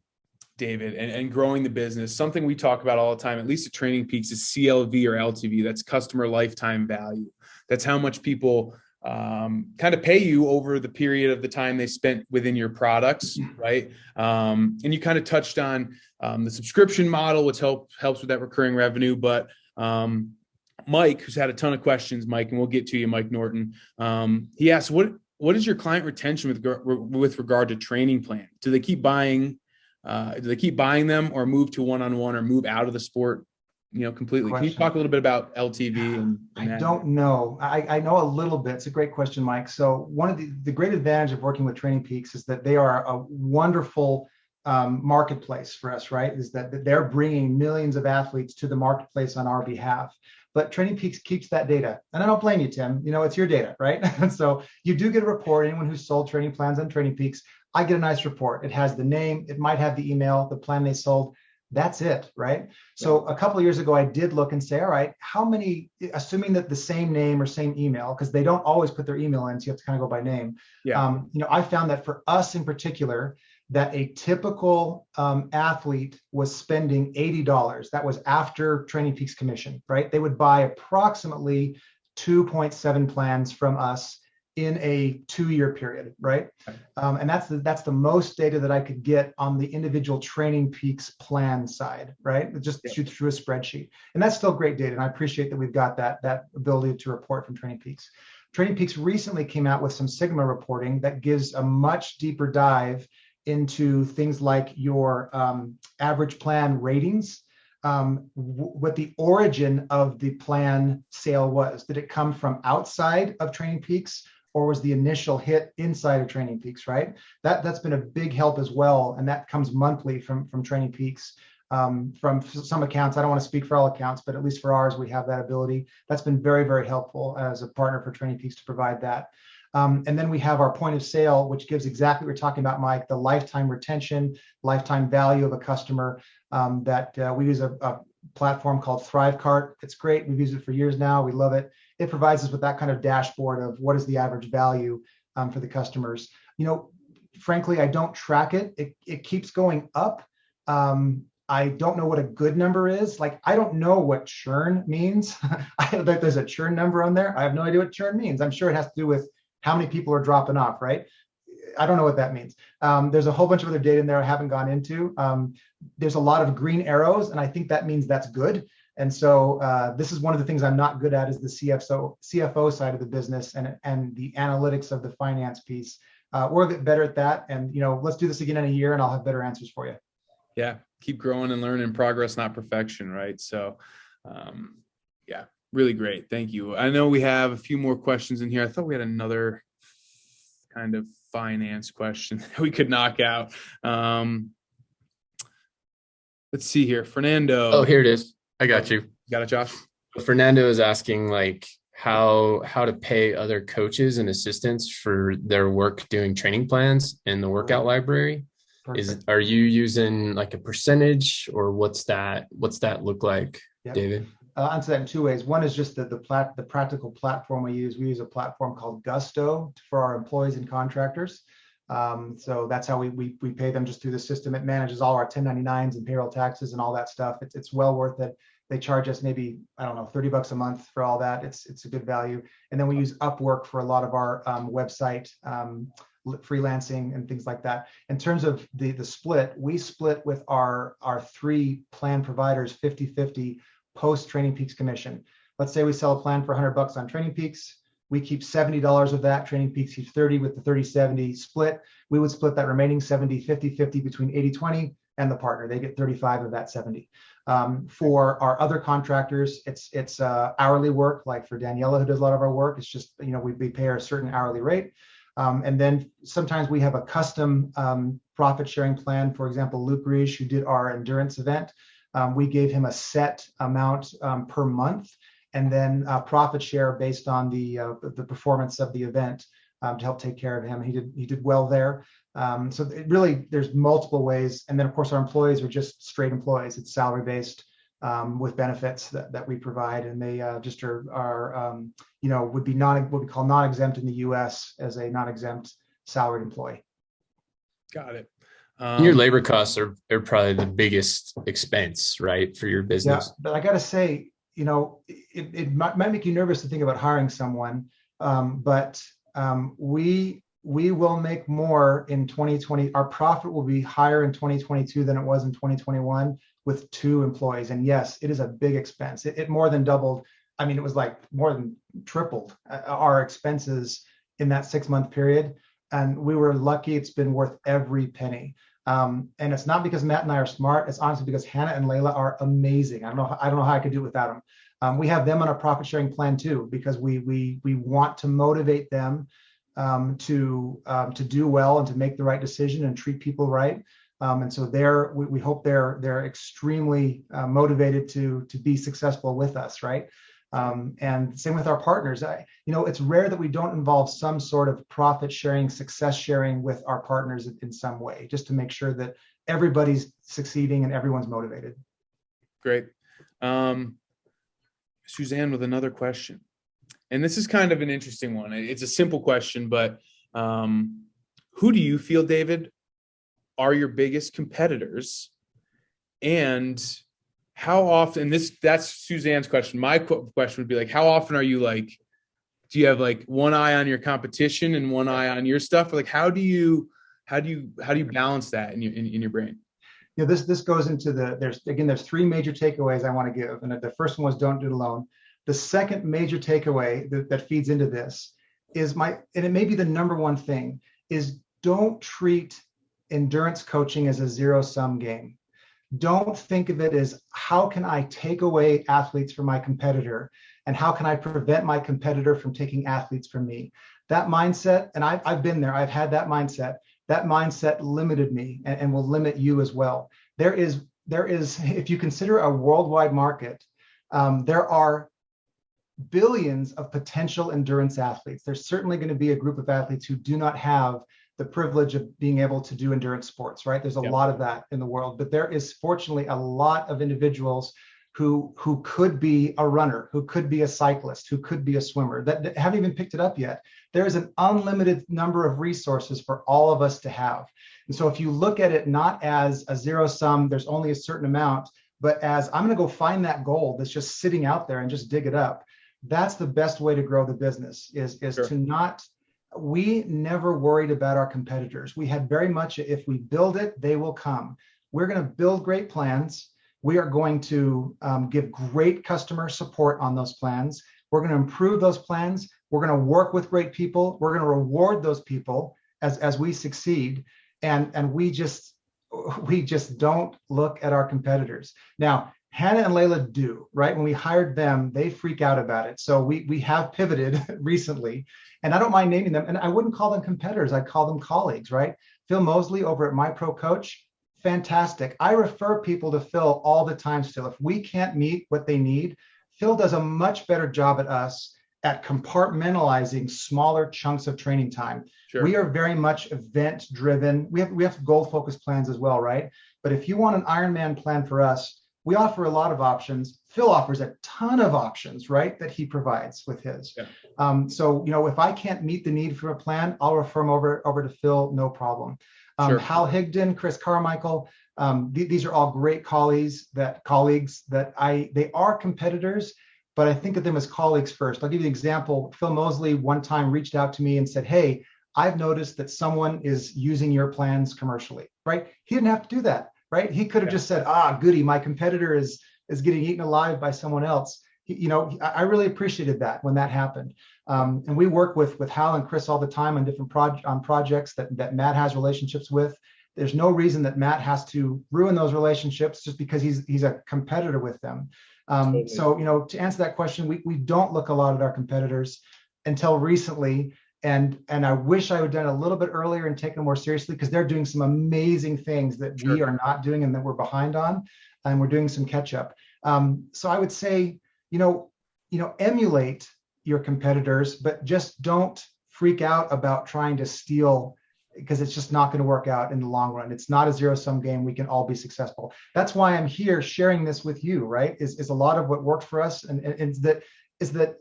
David, and growing the business, something we talk about all the time, at least at Training Peaks, is CLV or LTV. That's customer lifetime value. That's how much people kind of pay you over the period of the time they spent within your products, right? And you kind of touched on the subscription model, which helps with that recurring revenue. But Mike, who's had a ton of questions, Mike, and we'll get to you, Mike Norton. He asked, what is your client retention with regard to training plan? Do they keep buying them or move to one-on-one or move out of the sport, completely? Question. Can you talk a little bit about LTV? And I don't know. I know a little bit. It's a great question, Mike. So one of the great advantage of working with Training Peaks is that they are a wonderful marketplace for us, right? Is that they're bringing millions of athletes to the marketplace on our behalf. But Training Peaks keeps that data. And I don't blame you, Tim. It's your data, right? So you do get a report. Anyone who's sold training plans on Training Peaks, I get a nice report. It has the name, it might have the email, the plan they sold. That's it, right? So a couple of years ago, I did look and say, all right, how many, assuming that the same name or same email, because they don't always put their email in, so you have to kind of go by name. Yeah. I found that for us in particular, that a typical athlete was spending $80. That was after Training Peaks commission, right? They would buy approximately 2.7 plans from us in a 2-year period, right? And that's the most data that I could get on the individual Training Peaks plan side, right? Just through a spreadsheet, and that's still great data. And I appreciate that we've got that ability to report from Training Peaks. Training Peaks recently came out with some Sigma reporting that gives a much deeper dive into things like your average plan ratings, what the origin of the plan sale was. Did it come from outside of Training Peaks, or was the initial hit inside of Training Peaks, right? That's been a big help as well, and that comes monthly from Training Peaks. From some accounts, I don't want to speak for all accounts, but at least for ours, we have that ability. That's been very, very helpful as a partner for Training Peaks to provide that. And then we have our point of sale, which gives exactly what we're talking about, Mike, the lifetime retention, lifetime value of a customer. We use a platform called ThriveCart. It's great. We've used it for years now. We love it. It provides us with that kind of dashboard of what is the average value for the customers. Frankly, I don't track it. It keeps going up. I don't know what a good number is. Like, I don't know what churn means. There's a churn number on there. I have no idea what churn means. I'm sure it has to do with how many people are dropping off, right? I don't know what that means. There's a whole bunch of other data in there I haven't gone into. There's a lot of green arrows, and I think that means that's good. And so this is one of the things I'm not good at, is the CFO side of the business and the analytics of the finance piece. We're a bit better at that. And let's do this again in a year, and I'll have better answers for you. Yeah, keep growing and learning. Progress, not perfection, right? So, yeah, really great. Thank you. I know we have a few more questions in here. I thought we had another kind of finance question that we could knock out. Let's see here. Fernando. Oh, here it is. I got you. Got it, Josh? Fernando is asking how to pay other coaches and assistants for their work doing training plans in the workout library. Are you using like a percentage, or what's that look like, David? I'll answer that in 2 ways. One is just the practical platform we use. We use a platform called Gusto for our employees and contractors. So that's how we pay them, just through the system. It manages all our 1099s and payroll taxes and all that stuff. It's well worth it. They charge us maybe, I don't know, $30 a month for all that. It's a good value. And then we use Upwork for a lot of our website freelancing and things like that. In terms of the split, we split with our 3 plan providers 50-50 post Training Peaks commission. Let's say we sell a plan for $100 on Training Peaks. We keep $70 of that. Training Peaks keeps 30 with the 30-70 split. We would split that remaining 70 50-50 between 80-20 and the partner. They get 35 of that 70. For our other contractors, it's hourly work. Like for Daniela, who does a lot of our work, it's just, we pay her a certain hourly rate. And then sometimes we have a custom profit sharing plan. For example, Luke Reich, who did our endurance event, we gave him a set amount per month, and then profit share based on the performance of the event to help take care of him. He did well there. So there's multiple ways. And then of course our employees are just straight employees. It's salary based with benefits that we provide, and they just are would be what we call non-exempt in the U.S. as a non-exempt salaried employee. Got it. Your labor costs are probably the biggest expense, right, for your business? Yeah, but I got to say, it might make you nervous to think about hiring someone, but we will make more in 2020. Our profit will be higher in 2022 than it was in 2021 with 2 employees. And yes, it is a big expense. It more than doubled. I mean, it was like more than tripled our expenses in that 6-month period. And we were lucky. It's been worth every penny. And it's not because Matt and I are smart. It's honestly because Hannah and Layla are amazing. I don't know how I could do it without them. We have them on a profit sharing plan too, because we want to motivate them to do well and to make the right decision and treat people right. And so we hope they're extremely motivated to be successful with us, right? And same with our partners. It's rare that we don't involve some sort of profit sharing, success sharing with our partners in some way, just to make sure that everybody's succeeding and everyone's motivated. Great. Suzanne with another question. And this is kind of an interesting one. It's a simple question, but who do you feel, David, are your biggest competitors? And how often, that's Suzanne's question. My question would be like, how often are you like, do you have like one eye on your competition and one eye on your stuff? Like, how do you balance that in your brain? This goes into there's three major takeaways I want to give. And the first one was don't do it alone. The second major takeaway that feeds into this is and it may be the number one thing, is don't treat endurance coaching as a zero-sum game. Don't think of it as how can I take away athletes from my competitor and how can I prevent my competitor from taking athletes from me. That mindset, and I've been there, I've had that mindset. That mindset limited me and will limit you as well. There is, if you consider a worldwide market, there are billions of potential endurance athletes. There's certainly going to be a group of athletes who do not have the privilege of being able to do endurance sports, right? There's a lot of that in the world, but there is fortunately a lot of individuals who could be a runner, who could be a cyclist, who could be a swimmer that haven't even picked it up yet. There is an unlimited number of resources for all of us to have. And so if you look at it not as a zero sum, there's only a certain amount, but as I'm going to go find that gold that's just sitting out there and just dig it up, that's the best way to grow the business is sure. To not, we never worried about our competitors. We had very much, if we build it, they will come. We're going to build great plans. We are going to give great customer support on those plans. We're going to improve those plans. We're going to work with great people. We're going to reward those people as we succeed. And we just don't look at our competitors. Now, Hannah and Layla do, right? When we hired them, they freak out about it. So we have pivoted recently, and I don't mind naming them. And I wouldn't call them competitors. I'd call them colleagues, right? Phil Mosley over at MyProCoach, fantastic. I refer people to Phil all the time still. If we can't meet what they need, Phil does a much better job at us at compartmentalizing smaller chunks of training time. Sure. We are very much event driven. We have goal focused plans as well, right? But if you want an Ironman plan for us, we offer a lot of options. Phil offers a ton of options, right, that he provides with his. Yeah. So, if I can't meet the need for a plan, I'll refer him over to Phil, no problem. Sure. Hal Higdon, Chris Carmichael, these are all great colleagues that they are competitors, but I think of them as colleagues first. I'll give you an example. Phil Mosley one time reached out to me and said, hey, I've noticed that someone is using your plans commercially, right? He didn't have to do that. Right? He could have just said, goody, my competitor is getting eaten alive by someone else. I really appreciated that when that happened. And we work with Hal and Chris all the time on different projects that Matt has relationships with. There's no reason that Matt has to ruin those relationships just because he's a competitor with them. Totally. So, to answer that question, we don't look a lot at our competitors until recently. And I wish I would have done a little bit earlier and taken them more seriously, because they're doing some amazing things that we are not doing and that we're behind on, and we're doing some catch up. So I would say, emulate your competitors, but just don't freak out about trying to steal, because it's just not going to work out in the long run. It's not a zero-sum game. We can all be successful. That's why I'm here sharing this with you, right? Is a lot of what worked for us, and is that,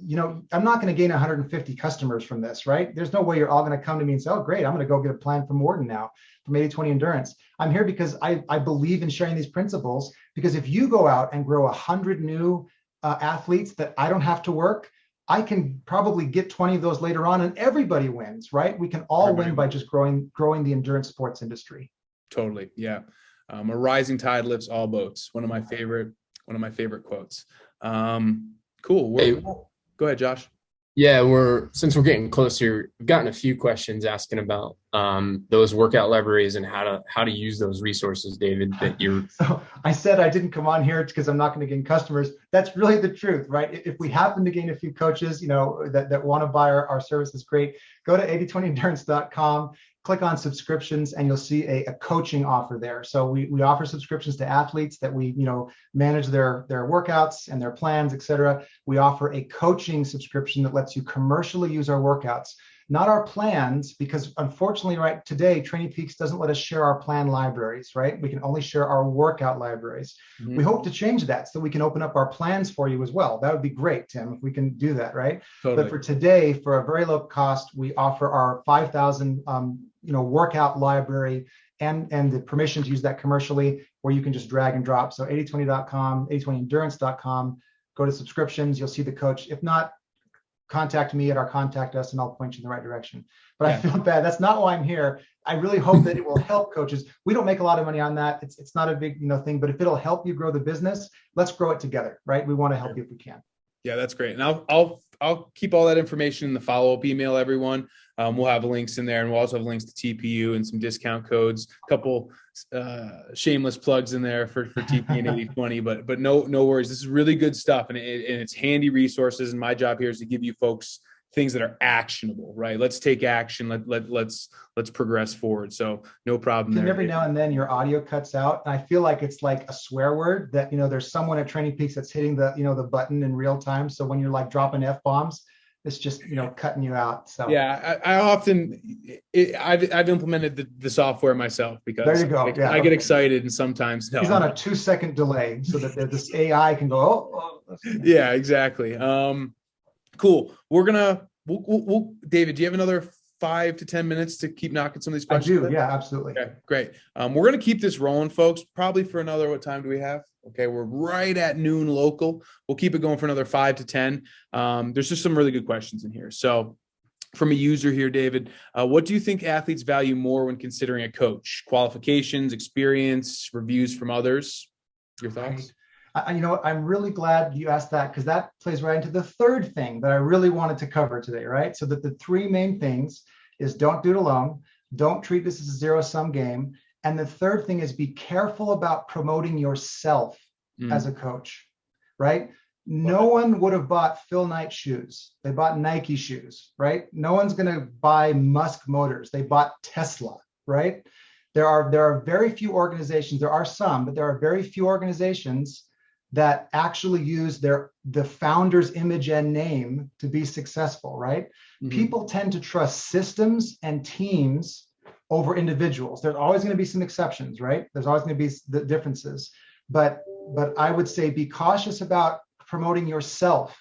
I'm not going to gain 150 customers from this, right? There's no way you're all going to come to me and say, oh, great, I'm going to go get a plan from Morton now from 80/20 Endurance. I'm here because I believe in sharing these principles, because if you go out and grow 100 new athletes that I don't have to work, I can probably get 20 of those later on, and everybody wins, right? We can all win by just growing the endurance sports industry. Totally. Yeah. A rising tide lifts all boats. One of my favorite quotes. Cool. Go ahead, Josh. Yeah, since we're getting closer, we've gotten a few questions asking about those workout libraries and how to use those resources, David, that you're. So I said I didn't come on here because I'm not going to gain customers. That's really the truth, right? If we happen to gain a few coaches, that want to buy our services, great. Go to 8020endurance.com. Click on subscriptions, and you'll see a coaching offer there. So we offer subscriptions to athletes that we manage their workouts and their plans, et cetera. We offer a coaching subscription that lets you commercially use our workouts, not our plans, because unfortunately, right today, Training Peaks doesn't let us share our plan libraries, right? We can only share our workout libraries. Mm-hmm. We hope to change that so we can open up our plans for you as well. That would be great, Tim, if we can do that, right? Totally. But for today, for a very low cost, we offer our 5,000 workout library and the permission to use that commercially, where you can just drag and drop. So 8020.com, 8020endurance.com, go to subscriptions, you'll see the coach. If not, contact me at our contact us and I'll point you in the right direction. But I feel bad. That's not why I'm here. I really hope that it will help coaches. We don't make a lot of money on that. It's not a big, thing, but if it'll help you grow the business, let's grow it together, right? We want to help you if we can. Yeah, that's great. And I'll keep all that information in the follow-up email, everyone. We'll have links in there, and we'll also have links to TPU and some discount codes, a couple shameless plugs in there for TP and 8020, but no worries. This is really good stuff, and it's handy resources. And my job here is to give you folks things that are actionable, right? Let's take action. Let's progress forward. So no problem there. And every now and then your audio cuts out. And I feel like it's like a swear word that, there's someone at Training Peaks that's hitting the, the button in real time. So when you're like dropping F-bombs, it's just, cutting you out. So yeah, I often, I've implemented the software myself because there you go. I get excited and sometimes no. He's on a 2-second delay so that this AI can go, Yeah, exactly. Cool. We'll David, do you have another 5 to 10 minutes to keep knocking some of these questions? I do. Yeah, absolutely. Okay, great. We're going to keep this rolling, folks, probably for another, what time do we have? Okay. We're right at noon local. We'll keep it going for another 5 to 10. There's just some really good questions in here. So from a user here, David, what do you think athletes value more when considering a coach? Qualifications, experience, reviews from others? Your thoughts? I'm really glad you asked that, because that plays right into the third thing that I really wanted to cover today, right? So that the 3 main things is don't do it alone, don't treat this as a zero-sum game, and the third thing is be careful about promoting yourself as a coach, right? No one would have bought Phil Knight shoes. They bought Nike shoes, right? No one's going to buy Musk Motors. They bought Tesla, right? There are very few organizations, there are some, but there are very few organizations that actually use the founder's image and name to be successful, right? Mm-hmm. People tend to trust systems and teams over individuals. There's always going to be some exceptions, right? There's always going to be the differences. But I would say be cautious about promoting yourself.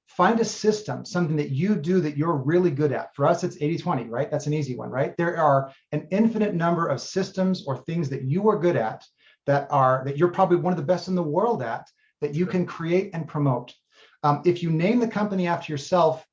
Find a system, something that you do that you're really good at. For us, it's 80/20, right? That's an easy one, right? There are an infinite number of systems or things that you are good at that you're probably one of the best in the world at, that you can create and promote. If you name the company after yourself,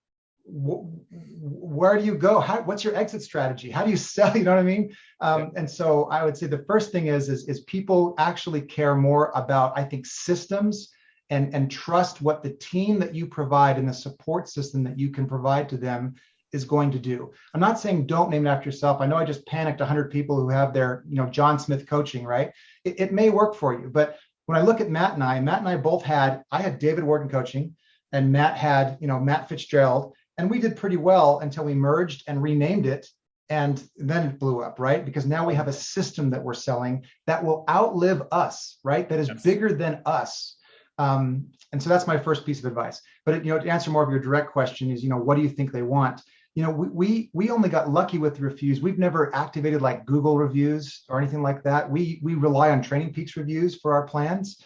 where do you go? What's your exit strategy? How do you sell? You know what I mean? And so I would say the first thing is people actually care more about, I think, systems and trust what the team that you provide and the support system that you can provide to them is going to do. I'm not saying don't name it after yourself. I know I just panicked 100 people who have their, John Smith coaching, right? It may work for you, but when I look at Matt and I both I had David Wharton coaching, and Matt had, Matt Fitzgerald, and we did pretty well until we merged and renamed it. And then it blew up, right? Because now we have a system that we're selling that will outlive us, right? That is bigger than us. And so that's my first piece of advice. But, to answer more of your direct question is, what do you think they want? We only got lucky with the reviews. We've never activated like Google reviews or anything like that. We rely on Training Peaks reviews for our plans.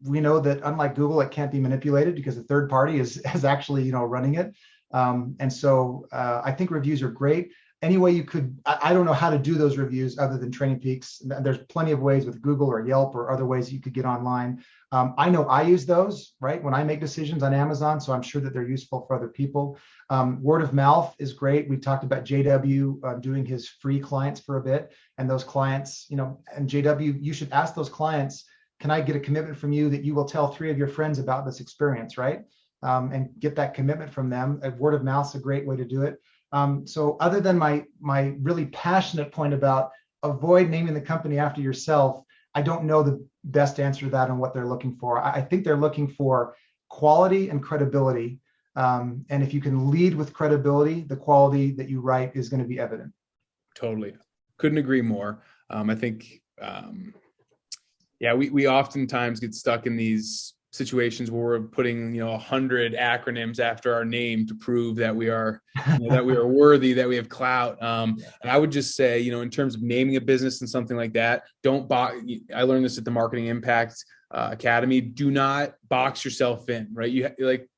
We know that unlike Google, it can't be manipulated because the third party is actually, running it. And so I think reviews are great. Any way you could, I don't know how to do those reviews other than Training Peaks. There's plenty of ways with Google or Yelp or other ways you could get online. I know I use those, right, when I make decisions on Amazon, so I'm sure that they're useful for other people. Word of mouth is great. We talked about JW doing his free clients for a bit, and those clients, and JW, you should ask those clients, can I get a commitment from you that you will tell 3 of your friends about this experience, right? And get that commitment from them. Word of mouth is a great way to do it. So other than my really passionate point about avoid naming the company after yourself, I don't know the best answer to that and what they're looking for. I think they're looking for quality and credibility. And if you can lead with credibility, the quality that you write is going to be evident. Totally. Couldn't agree more. I think, we oftentimes get stuck in these situations where we're putting 100 acronyms after our name to prove that we are that we are worthy, that we have clout. And I would just say, in terms of naming a business and something like that, I learned this at the Marketing Impact Academy. Do not box yourself in, right? You like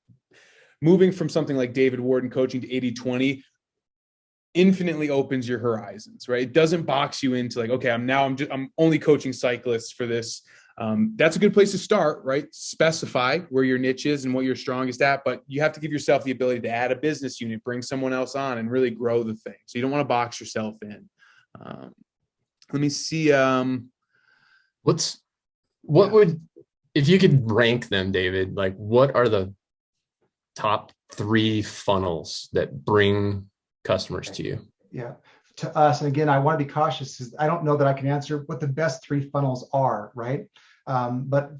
moving from something like David Wharton coaching to 80/20. infinitely opens your horizons, right? It doesn't box you into like, okay, I'm only coaching cyclists for this. That's a good place to start, right? Specify where your niche is and what you're strongest at, but you have to give yourself the ability to add a business unit, bring someone else on, and really grow the thing. So you don't want to box yourself in. Let me see. What would, if you could rank them, David, like what are the top 3 funnels that bring customers to you? Yeah, to us, and again, I want to be cautious because I don't know that I can answer what the best 3 funnels are, right? But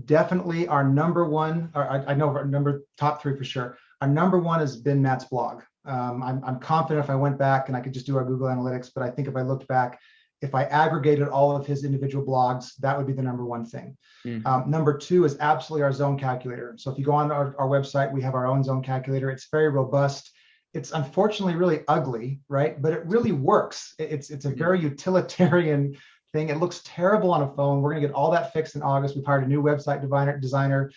definitely our number one, or I know our top 3 for sure. Our number one has been Matt's blog. I'm confident if I went back and I could just do our Google Analytics, but I think if I looked back, if I aggregated all of his individual blogs, that would be the number one thing. Number 2 is absolutely our zone calculator. So if you go on our website, we have our own zone calculator. It's very robust. It's unfortunately really ugly, right? But it really works. It's a very utilitarian thing. It looks terrible on a phone. We're going to get all that fixed in August. We've hired a new website designer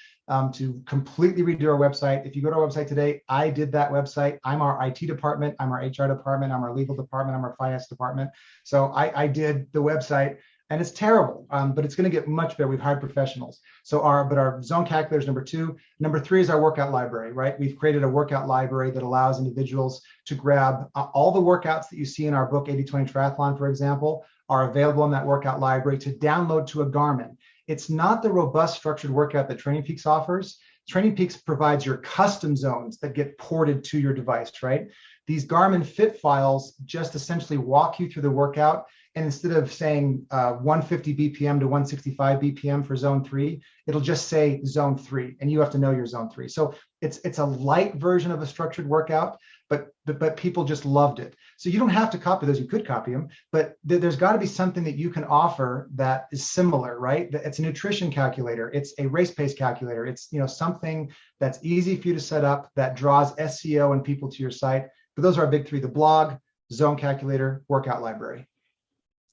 to completely redo our website. If you go to our website today, I did that website. I'm our IT department. I'm our HR department. I'm our legal department. I'm our finance department. So I did the website. And it's terrible, but it's going to get much better. We've hired professionals. So our zone calculator is number 2. Number 3 is our workout library, right? We've created a workout library that allows individuals to grab all the workouts that you see in our book, 80/20 Triathlon, for example, are available in that workout library to download to a Garmin. It's not the robust structured workout that Training Peaks offers. Training Peaks provides your custom zones that get ported to your device, right? These Garmin Fit files just essentially walk you through the workout. And instead of saying 150 BPM to 165 BPM for zone 3, it'll just say zone 3, and you have to know your zone 3. So it's a light version of a structured workout, but people just loved it. So you don't have to copy those. You could copy them, but there's got to be something that you can offer that is similar, right? It's a nutrition calculator. It's a race pace calculator. It's something that's easy for you to set up that draws SEO and people to your site. But those are our big 3: the blog, zone calculator, workout library.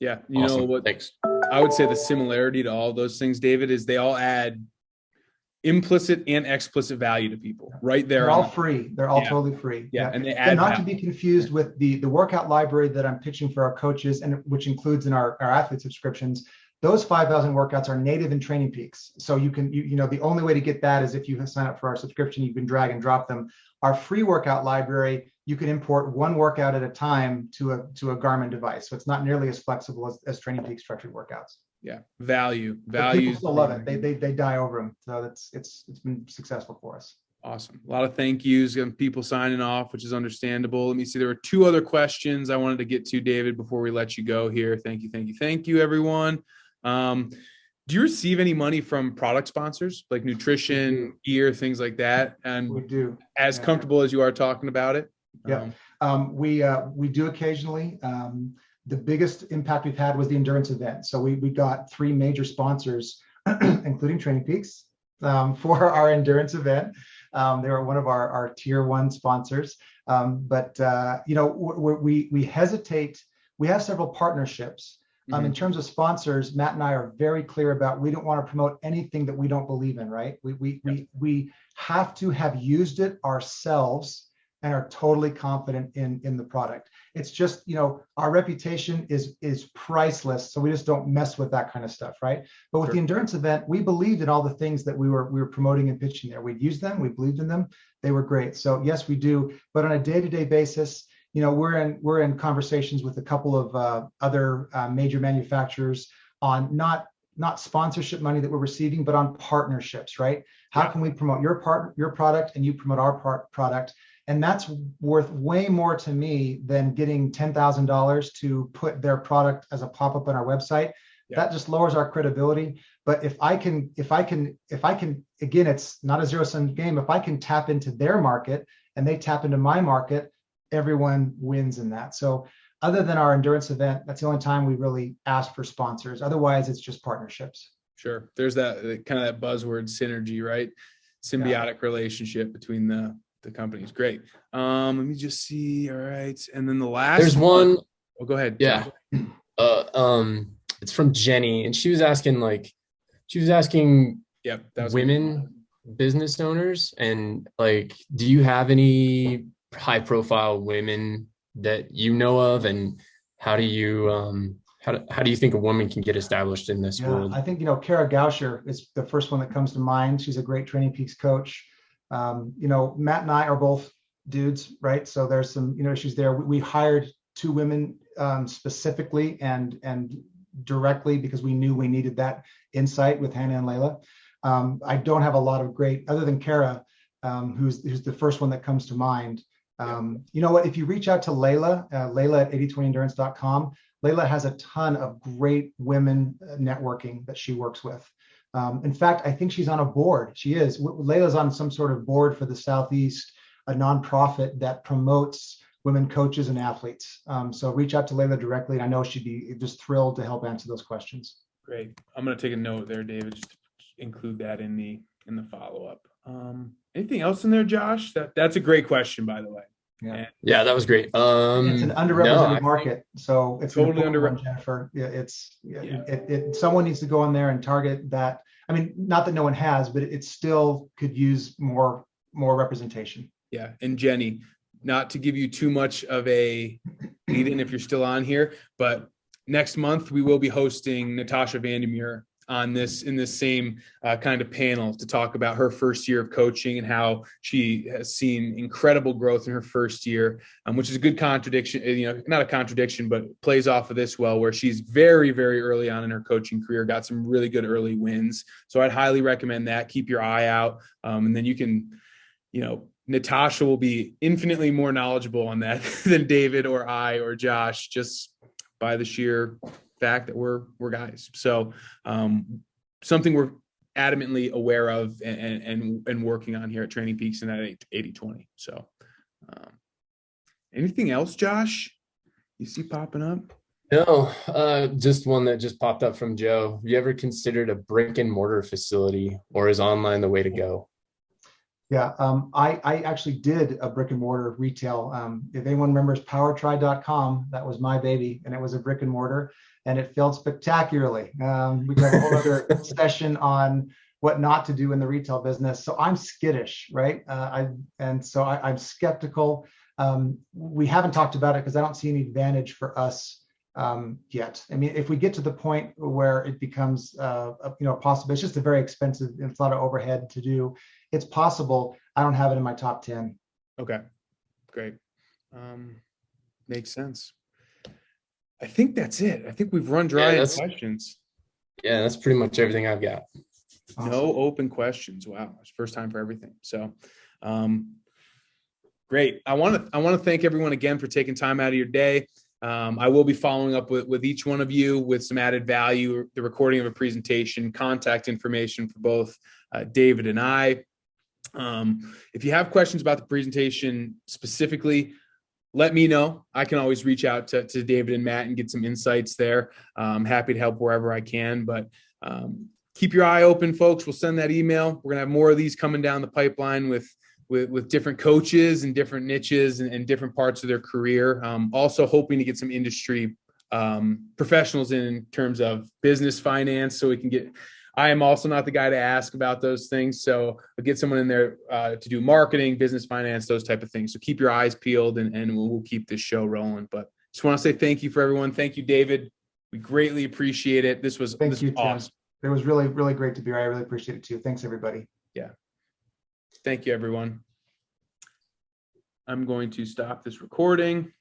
Yeah. You Awesome. know what? Thanks. I would say the similarity to all those things, David, is they all add implicit and explicit value to people right there. They're all free. They're all totally free. Yeah. And they add not to be confused with the workout library that I'm pitching for our coaches, and which includes in our athlete subscriptions. Those 5,000 workouts are native in Training Peaks. So you can, the only way to get that is if you sign up for our subscription. You can drag and drop them. Our free workout library, you can import one workout at a time to a Garmin device. So it's not nearly as flexible as Training Peaks structured workouts. Yeah, value. People still love it. They die over them. So it's been successful for us. Awesome. A lot of thank yous and people signing off, which is understandable. Let me see. There were 2 other questions I wanted to get to, David, before we let you go here. Thank you, everyone. Do you receive any money from product sponsors like nutrition, gear, things like that? And we do. As comfortable as you are talking about it? Yeah, we do occasionally. The biggest impact we've had was the endurance event. So we got 3 major sponsors, including Training Peaks, for our endurance event. They were one of our tier 1 sponsors. But we hesitate. We have several partnerships. In terms of sponsors, Matt and I are very clear about we don't want to promote anything that we don't believe in, right? We have to have used it ourselves and are totally confident in the product. It's just, our reputation is priceless. So we just don't mess with that kind of stuff, right? But with the endurance event, we believed in all the things that we were promoting and pitching there. We'd used them, we believed in them. They were great. So yes, we do. But on a day-to-day basis, we're in conversations with a couple of other major manufacturers on not sponsorship money that we're receiving, but on partnerships, right? How can we promote your product and you promote our product? And that's worth way more to me than getting $10,000 to put their product as a pop-up on our website. Yeah. That just lowers our credibility. But if I can, again, it's not a zero-sum game. If I can tap into their market and they tap into my market, everyone wins in that. So other than our endurance event, that's the only time we really ask for sponsors. Otherwise, it's just partnerships. Sure. There's that kind of that buzzword synergy, right? Symbiotic relationship between the companies. Great. Let me just see. All right. And then the last there's one. Oh, go ahead. Yeah. It's from Jenny, and she was asking Yep, that was women business owners, and do you have any high profile women that you know of, and how do you how do you think a woman can get established in this Yeah, world? I think, Kara Gauscher is the first one that comes to mind. She's a great Training Peaks coach. Matt and I are both dudes, right? So there's some, issues there. We hired two women specifically and directly because we knew we needed that insight with Hannah and Layla. I don't have a lot of great, other than Kara, who's the first one that comes to mind. You know what? If you reach out to Layla at 8020endurance.com, Layla has a ton of great women networking that she works with. In fact, I think she's on a board. She is. Layla's on some sort of board for the Southeast, a nonprofit that promotes women coaches and athletes. So reach out to Layla directly, and I know she'd be just thrilled to help answer those questions. Great. I'm going to take a note there, David, just to include that in the follow-up. Anything else in there, Josh? That's a great question, by the way. Yeah, that was great. It's an underrepresented market, so it's totally underrepresented. Jennifer. Someone needs to go in there and target that. I mean, not that no one has, but it still could use more representation. Yeah, and Jenny, not to give you too much of a lead-in if you're still on here, but next month we will be hosting Natasha Vandermeer in this same kind of panel to talk about her first year of coaching and how she has seen incredible growth in her first year, which is a good contradiction, not a contradiction, but plays off of this well, where she's very, very early on in her coaching career, got some really good early wins. So I'd highly recommend that. Keep your eye out. And then you can, Natasha will be infinitely more knowledgeable on that than David or I or Josh, just by the sheer fact that we're guys. So something we're adamantly aware of and working on here at Training Peaks in that 80-20. So anything else, Josh, you see popping up? No, just one that just popped up from Joe. Have you ever considered a brick and mortar facility, or is online the way to go? Yeah, I actually did a brick and mortar retail. If anyone remembers powertry.com, that was my baby, and it was a brick and mortar, and it failed spectacularly. We could have a whole other session on what not to do in the retail business. So I'm skittish, right? I'm skeptical. We haven't talked about it because I don't see any advantage for us yet. I mean, if we get to the point where it becomes, possible, it's just a very expensive, it's a lot of overhead to do. It's possible. I don't have it in my top 10. Okay, great. Makes sense. I think that's it. I think we've run dry on questions. Yeah, that's pretty much everything I've got. Awesome. No open questions. Wow, it's first time for everything. So, great. I want to thank everyone again for taking time out of your day. I will be following up with each one of you with some added value, the recording of a presentation, contact information for both David and I. If you have questions about the presentation specifically, let me know. I can always reach out to David and Matt and get some insights there. I'm happy to help wherever I can, but keep your eye open, folks. We'll send that email. We're going to have more of these coming down the pipeline with different coaches and different niches and different parts of their career. Also hoping to get some industry professionals in terms of business finance, so we can get, I am also not the guy to ask about those things. So I'll get someone in there to do marketing, business finance, those type of things. So keep your eyes peeled and we'll keep this show rolling. But just want to say thank you for everyone. Thank you, David. We greatly appreciate it. This was awesome. It was really, really great to be here. I really appreciate it too. Thanks, everybody. Yeah. Thank you, everyone. I'm going to stop this recording.